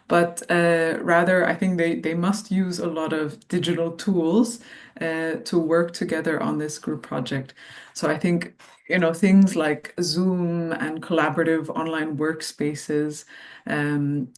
C: but rather I think they must use a lot of digital tools to work together on this group project. So I think, things like Zoom and collaborative online workspaces, and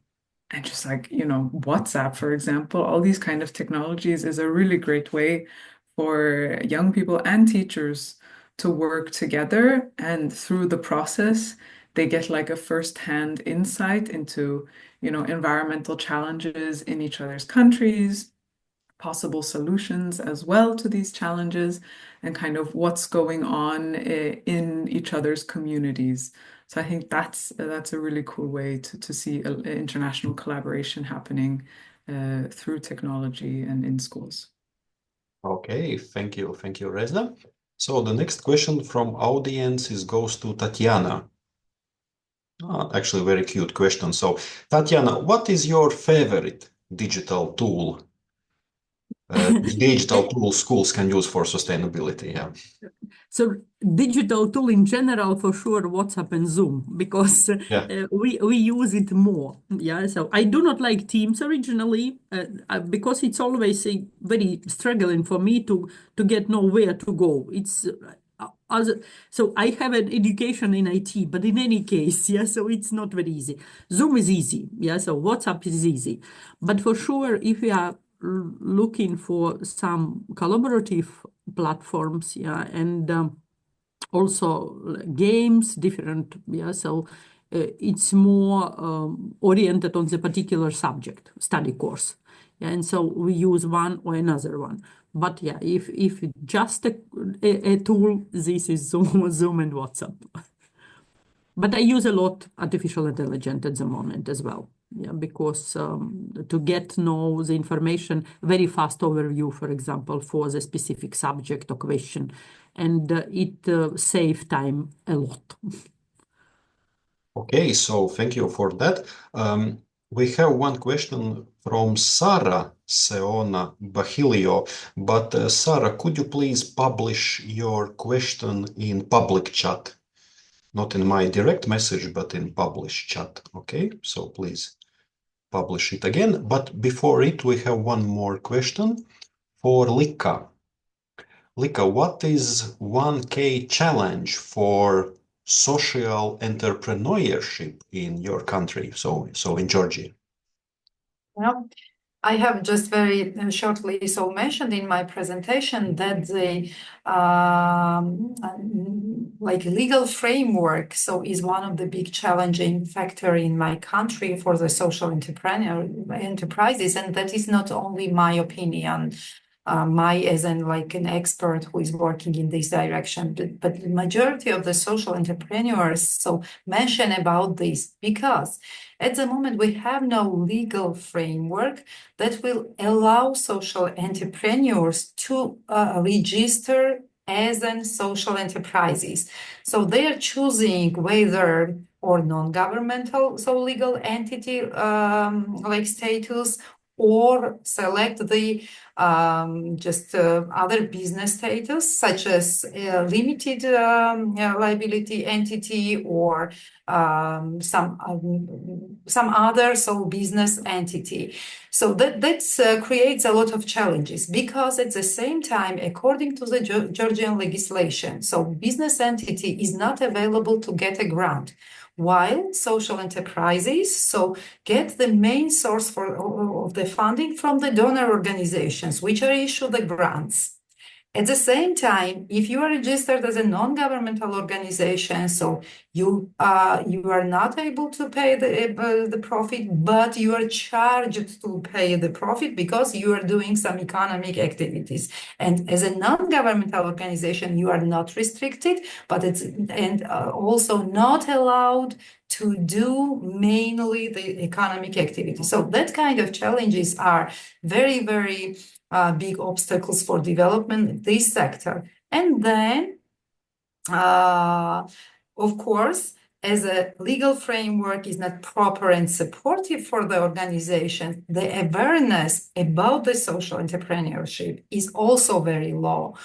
C: just like, WhatsApp, for example, all these kind of technologies is a really great way for young people and teachers to work together. And through the process, they get like a first-hand insight into, environmental challenges in each other's countries, possible solutions as well to these challenges, and kind of what's going on in each other's communities. So I think that's a really cool way to see international collaboration happening through technology and in schools.
A: Okay, thank you, Reza. So the next question from audience goes to Tatiana. Actually, very cute question. So, Tatiana, what is your favorite digital tool? Digital tools schools can use for sustainability. Yeah.
E: So digital tool in general, for sure, WhatsApp and Zoom, because we use it more. Yeah. So I do not like Teams originally because it's always very struggling for me to get nowhere to go. It's so I have an education in IT, but in any case, yeah, so it's not very easy. Zoom is easy, yeah, so WhatsApp is easy. But for sure, if we are looking for some collaborative platforms, yeah, and also games, different, yeah, so it's more oriented on the particular subject, study course. Yeah, and so we use one or another one. But yeah, if just a tool, this is Zoom and WhatsApp. But I use a lot artificial intelligence at the moment as well. Yeah, because to get know the information, very fast overview, for example, for the specific subject or question, and it saves time a lot.
A: Okay, so thank you for that. We have one question from Sara Seona Bahilio, but Sara, could you please publish your question in public chat? Not in my direct message, but in published chat. Okay, so please publish it again. But before it, we have one more question for Lika. Lika, what is 1K challenge for social entrepreneurship in your country, so in Georgia?
G: Well, I have just very shortly mentioned in my presentation that the legal framework is one of the big challenging factor in my country for the social enterprises, and that is not only my opinion. As an expert who is working in this direction, but the majority of the social entrepreneurs mention about this because at the moment we have no legal framework that will allow social entrepreneurs to register as social enterprises. So they are choosing whether or non-governmental legal entity status, or select the other business status, such as limited liability entity or some other business entity. So that creates a lot of challenges because at the same time, according to the Georgian legislation, business entity is not available to get a grant, while social enterprises get the main source of the funding from the donor organizations, which are issued the grants. At the same time, if you are registered as a non-governmental organization, you are not able to pay the profit, but you are charged to pay the profit because you are doing some economic activities. And as a non-governmental organization, you are not restricted, but also not allowed to do mainly the economic activity. So that kind of challenges are very, very big obstacles for development in this sector. And then, of course, as a legal framework is not proper and supportive for the organization, the awareness about the social entrepreneurship is also very low.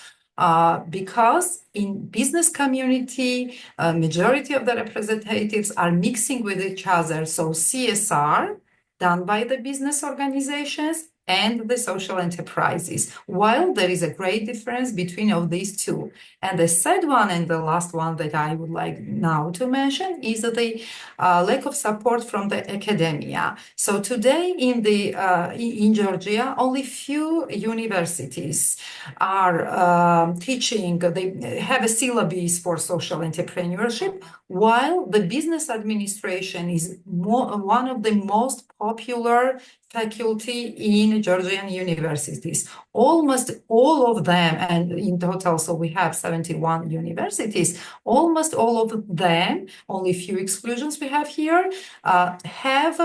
G: Because in business community, majority of the representatives are mixing with each other. So CSR done by the business organizations and the social enterprises, while there is a great difference between of these two. And the third one and the last one that I would like now to mention is the lack of support from the academia. So today in Georgia, only few universities are teaching, they have a syllabus for social entrepreneurship, while the business administration is one of the most popular faculty in Georgian universities. Almost all of them, and in total, so we have 71 universities, almost all of them, only few exclusions we have here, have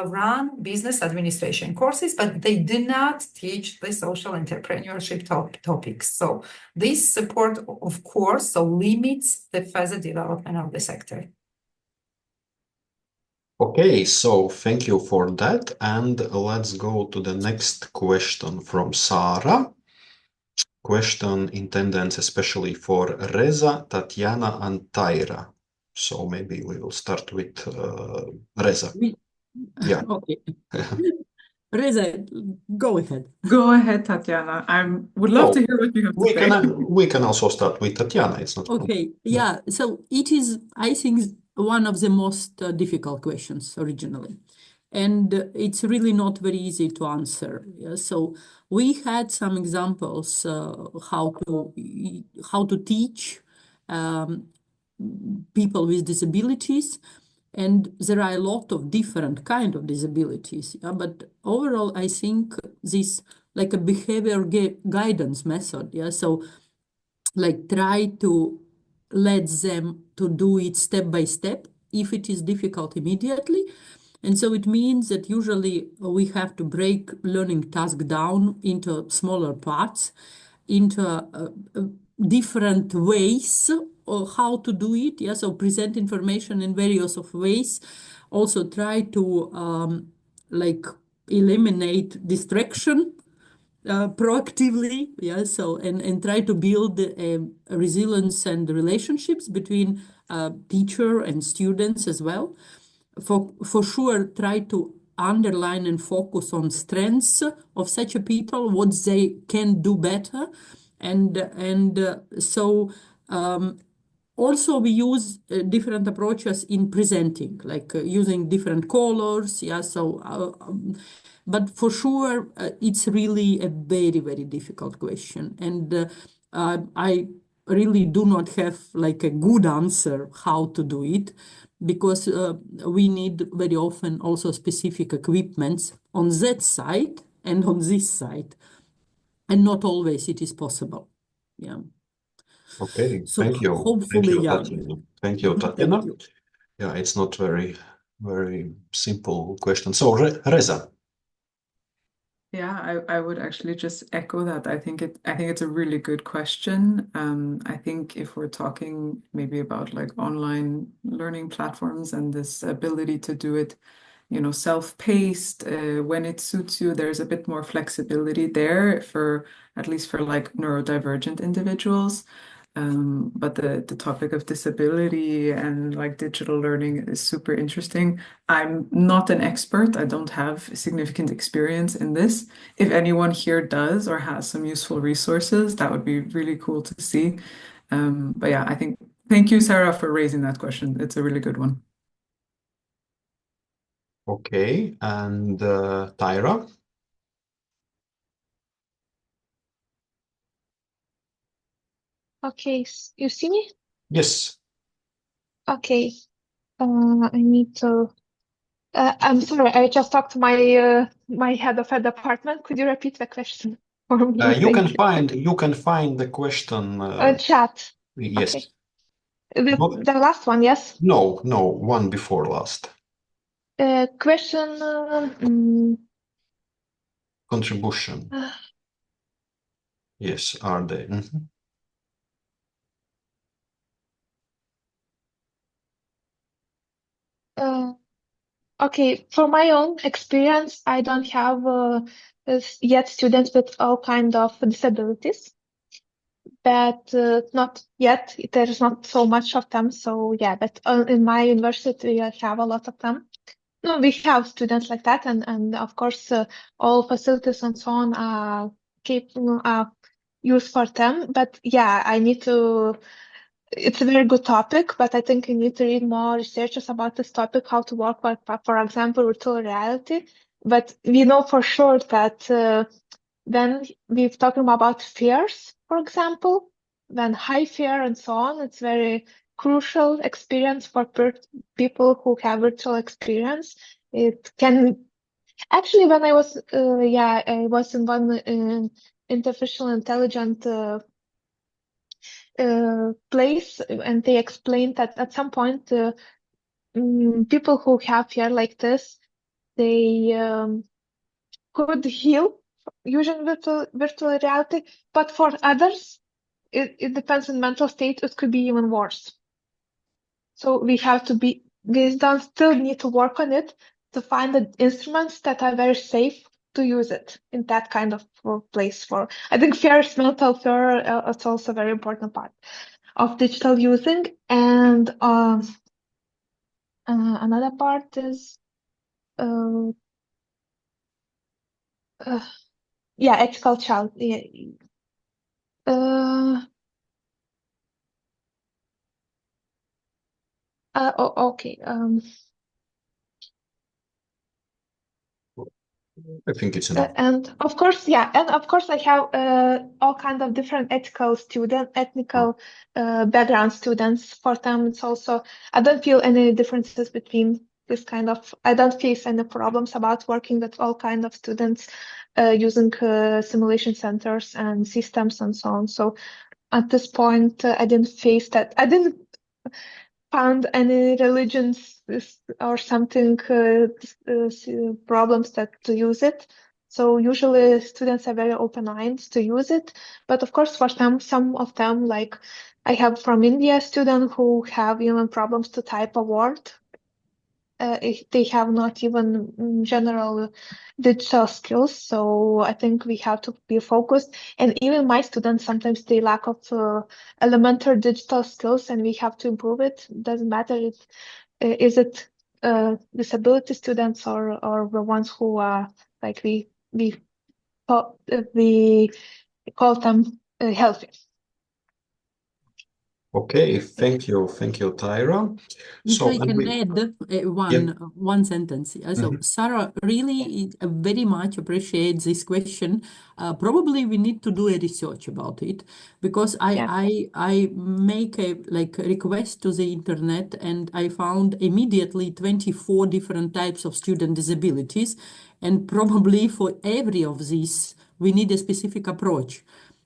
G: run business administration courses, but they do not teach the social entrepreneurship topics. So this support, of course, so limits the further development of the sector.
A: Okay, so thank you for that. And let's go to the next question from Sarah. Question intended especially for Reza, Tatiana, and Tyra. So maybe we will start with Reza. Yeah.
E: Okay. Reza, go ahead.
C: Go ahead, Tatiana. I would love to hear what you have to say.
A: We can also start with Tatiana. It's not
E: okay. Yeah. So it is, I think, one of the most difficult questions originally, and it's really not very easy to answer. Yeah? So we had some examples how to teach people with disabilities. And there are a lot of different kind of disabilities, yeah? But overall, I think this like a behavior guidance method, yeah. So like try to let them to do it step by step if it is difficult immediately. And so it means that usually we have to break learning task down into smaller parts, into different ways of how to do it. Yeah, so present information in various of ways. Also try to like eliminate distraction proactively. Yeah, so and try to build resilience and relationships between teacher and students as well. For sure, try to underline and focus on strengths of such a people, what they can do better. So also we use different approaches in presenting, like using different colors. Yeah, so but for sure it's really a very, very difficult question, and I really do not have like a good answer how to do it, because we need very often also specific equipments on that side and on this side, and not always it is possible. Yeah.
A: Okay,
E: So
A: thank you.
E: hopefully,
A: Thank you,
E: yeah.
A: Tatiana. Thank you, Tatiana.
E: Thank you.
A: Yeah, it's not very, very simple question. So Reza.
C: Yeah, I would actually just echo that. I think it's a really good question. I think if we're talking maybe about like online learning platforms and this ability to do it, you know, self-paced, when it suits you, there's a bit more flexibility there for at least for like neurodivergent individuals. But the topic of disability and like digital learning is super interesting. I'm not an expert. I don't have significant experience in this. If anyone here does or has some useful resources, that would be really cool to see. But yeah, I think thank you, Sarah, for raising that question. It's a really good one.
A: Okay, and Tyra.
I: Okay, you see me?
A: Yes.
I: Okay. I need to. I'm sorry, I just talked to my head of a department. Could you repeat the question for me?
A: You can find the question.
I: Chat.
A: Yes.
I: Okay. The last one, yes?
A: No, one before last.
I: Question.
A: Contribution. Yes, are they?
I: Okay, for my own experience, I don't have yet students with all kind of disabilities, but not yet. There's not so much of them. So yeah, but in my university, I have a lot of them. No, we have students like that, and of course, all facilities and so on are used for them. But yeah, I need to. It's a very good topic, but I think you need to read more researches about this topic, how to work with, for example, virtual reality. But we know for sure that when we're talking about fears, for example, when high fear and so on, it's very crucial experience for people who have virtual experience. It can actually, when I was, I was in one artificial intelligence place, and they explained that at some point, people who have fear like this, they could heal using virtual reality, but for others, it depends on mental state, it could be even worse. So we don't still need to work on it to find the instruments that are very safe to use it in that kind of place. I think fear is mental fear, it's also a very important part of digital using. And another part is ethical child. Okay.
A: I think it's enough.
I: And of course, I have all kinds of different ethical background students. For them, it's also, I don't feel any differences between this kind of, I don't face any problems about working with all kinds of students using simulation centers and systems and so on. So at this point, I didn't face that. I didn't found any religions or something problems that to use it. So usually students are very open-minded to use it. But of course, for some of them, like I have from India students who have even problems to type a word. They have not even general digital skills. So I think we have to be focused. And even my students, sometimes they lack of elementary digital skills, and we have to improve it. Doesn't matter is it disability students or the ones who are like we call them healthy.
A: Okay, thank you, Tyra.
E: If I can add one sentence. So Sarah really very much appreciates this question. Probably we need to do a research about it, because I make a request to the internet, and I found immediately 24 different types of student disabilities, and probably for every of these we need a specific approach.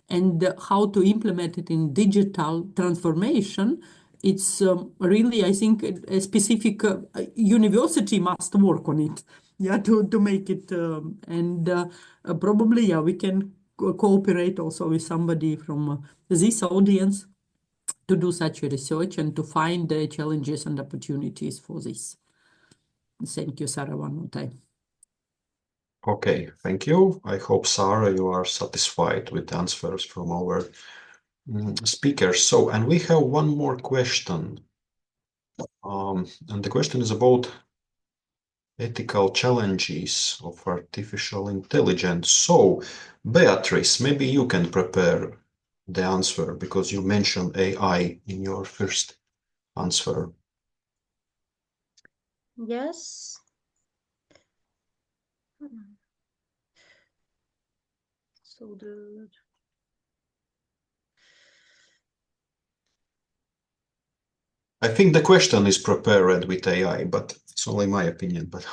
E: And how to implement it in digital transformation, it's really, I think, a specific university must work on it, to make it. Probably, we can cooperate also with somebody from this audience to do such a research and to find the challenges and opportunities for this. Thank you, Sarah, one more time.
A: Okay, thank you. I hope, Sarah, you are satisfied with the answers from our speakers. So, and we have one more question. And the question is about ethical challenges of artificial intelligence. So, Beatrice, maybe you can prepare the answer, because you mentioned AI in your first answer.
B: Yes. So
A: I think the question is prepared with AI, but it's only my opinion. But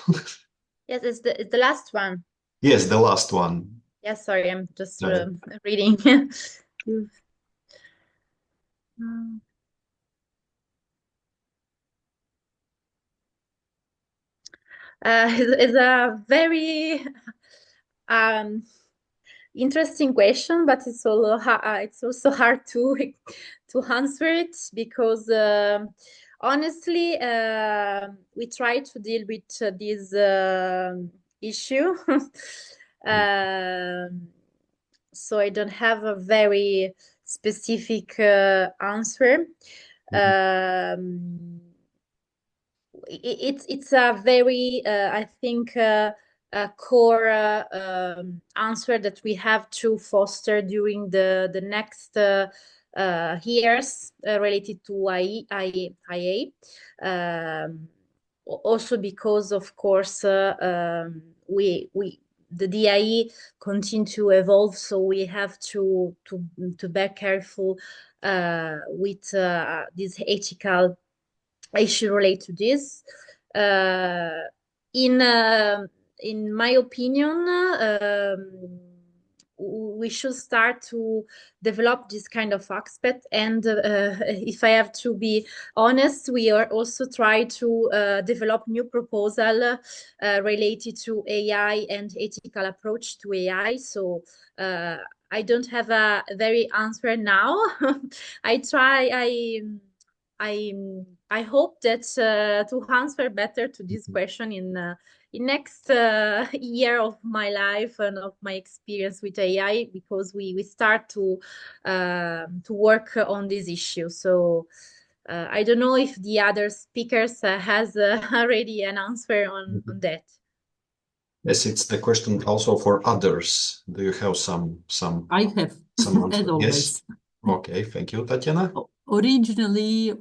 B: yes, it's the last one.
A: Yes, the last one.
B: Yes, sorry, I'm just reading. It's a very interesting question, but it's also hard to answer it, because honestly, we try to deal with this issue. So I don't have a very specific answer. it's a very I think a core answer that we have to foster during the next years related to IA. Also because of course the DIE continue to evolve, so we have to be careful with this ethical issue related to this. In my opinion, we should start to develop this kind of aspect. And if I have to be honest, we are also try to develop new proposal related to AI and ethical approach to AI. So I don't have a very answer now. I hope that to answer better to this question in next year of my life and of my experience with AI, because we start to work on this issue. So I don't know if the other speakers has already an answer on that.
A: Yes, it's the question also for others. Do you have some
E: I have,
A: some
E: as
A: answer?
E: always.
A: Yes. Okay, thank you, Tatiana.
E: Originally,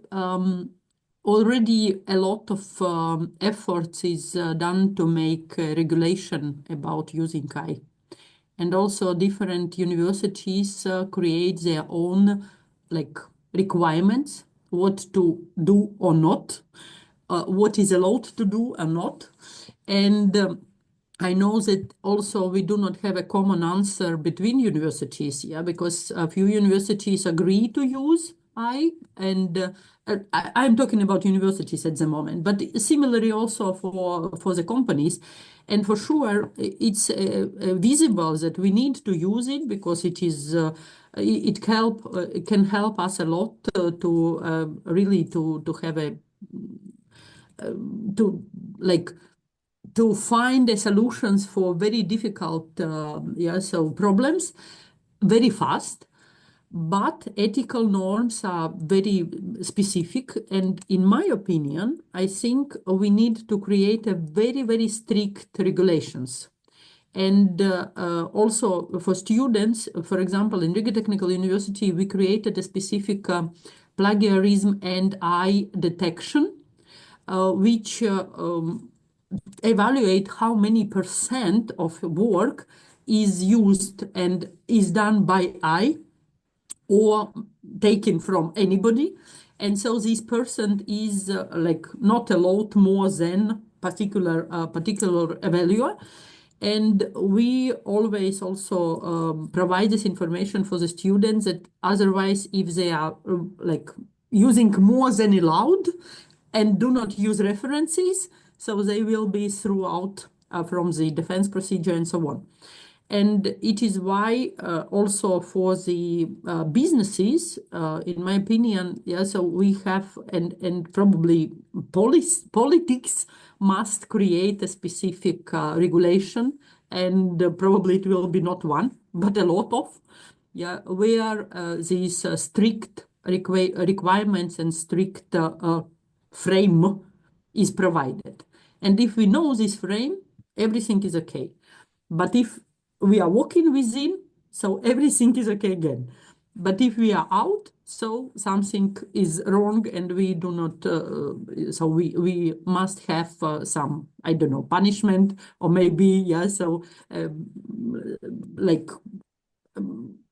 E: already a lot of efforts is done to make regulation about using AI. And also different universities create their own requirements, what to do or not, what is allowed to do or not. And I know that also we do not have a common answer between universities, because a few universities agree to use AI, and I'm talking about universities at the moment, but similarly also for the companies. And for sure, it's visible that we need to use it because it is it can help us a lot to really to have a to find the solutions for very difficult problems very fast. But ethical norms are very specific, and in my opinion, I think we need to create a very, very strict regulations. And also for students, for example, in Riga Technical University, we created a specific plagiarism and eye detection, which evaluate how many % of work is used and is done by eye or taken from anybody. And so this person is not allowed more than particular evaluator. And we always also provide this information for the students that otherwise if they are using more than allowed and do not use references, so they will be thrown out from the defense procedure and so on. And it is why also for the businesses, in my opinion, so we have, and probably politics must create a specific regulation, and probably it will be not one, but a lot of, where these strict requirements and strict frame is provided. And if we know this frame, everything is okay. But if we are walking within, so everything is okay again. But if we are out, so something is wrong, and we do not, so we must have some, I don't know, punishment, or maybe,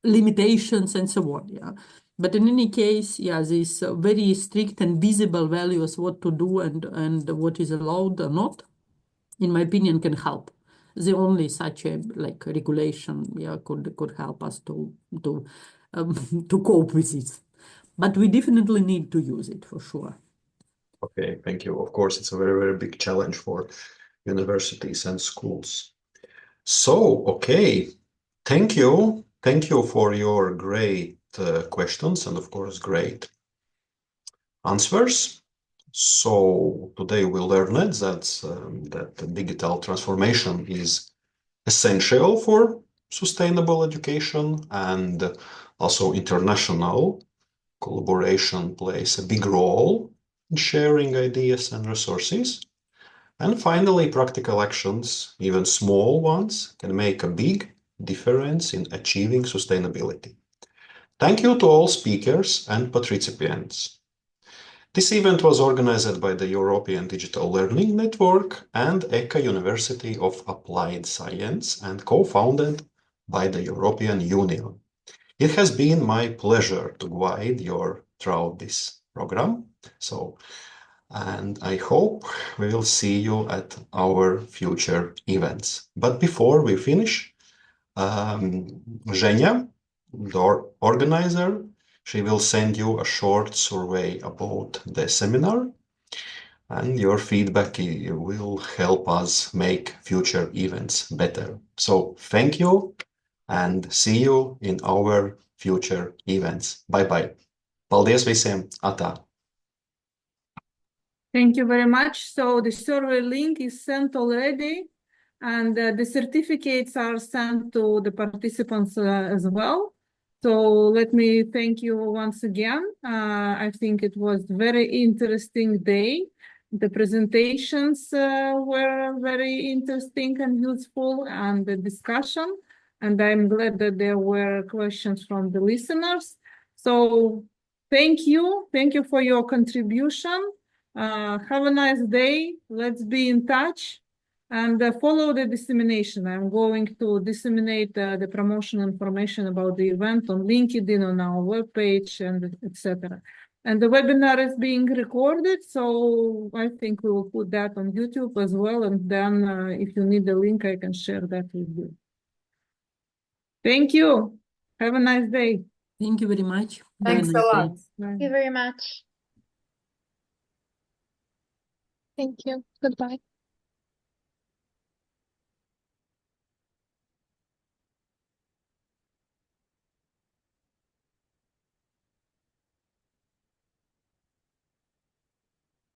E: limitations and so on, But in any case, these very strict and visible values, what to do and what is allowed or not, in my opinion, can help. The only such a regulation could help us to cope with it. But we definitely need to use it for sure.
A: Okay, thank you. Of course, it's a very, very big challenge for universities and schools. So, okay, thank you. Thank you for your great questions and, of course, great answers. So today we learned that digital transformation is essential for sustainable education, and also international collaboration plays a big role sharing ideas and resources. And finally, practical actions, even small ones, can make a big difference in achieving sustainability. Thank you to all speakers and participants. This event was organized by the European Digital Learning Network and ECA University of Applied Science and co-founded by the European Union. It has been my pleasure to guide you throughout this program. And I hope we will see you at our future events. But before we finish, Zhenya, the organizer, she will send you a short survey about the seminar, and your feedback will help us make future events better. So thank you and see you in our future events. Bye-bye. Paldies visiem! Atā!
D: Thank you very much. So the survey link is sent already, and the certificates are sent to the participants as well. So let me thank you once again. I think it was very interesting day. The presentations were very interesting and useful, and the discussion. And I'm glad that there were questions from the listeners. So thank you. Thank you for your contribution. Have a nice day. Let's be in touch. And follow the dissemination. I'm going to disseminate the promotion information about the event on LinkedIn, on our webpage, and etc. And the webinar is being recorded, so I think we will put that on YouTube as well. And then if you need the link, I can share that with you. Thank you. Have a nice day.
E: Thank you very much.
G: Thanks a lot.
I: Thank you very much. Thank you. Goodbye.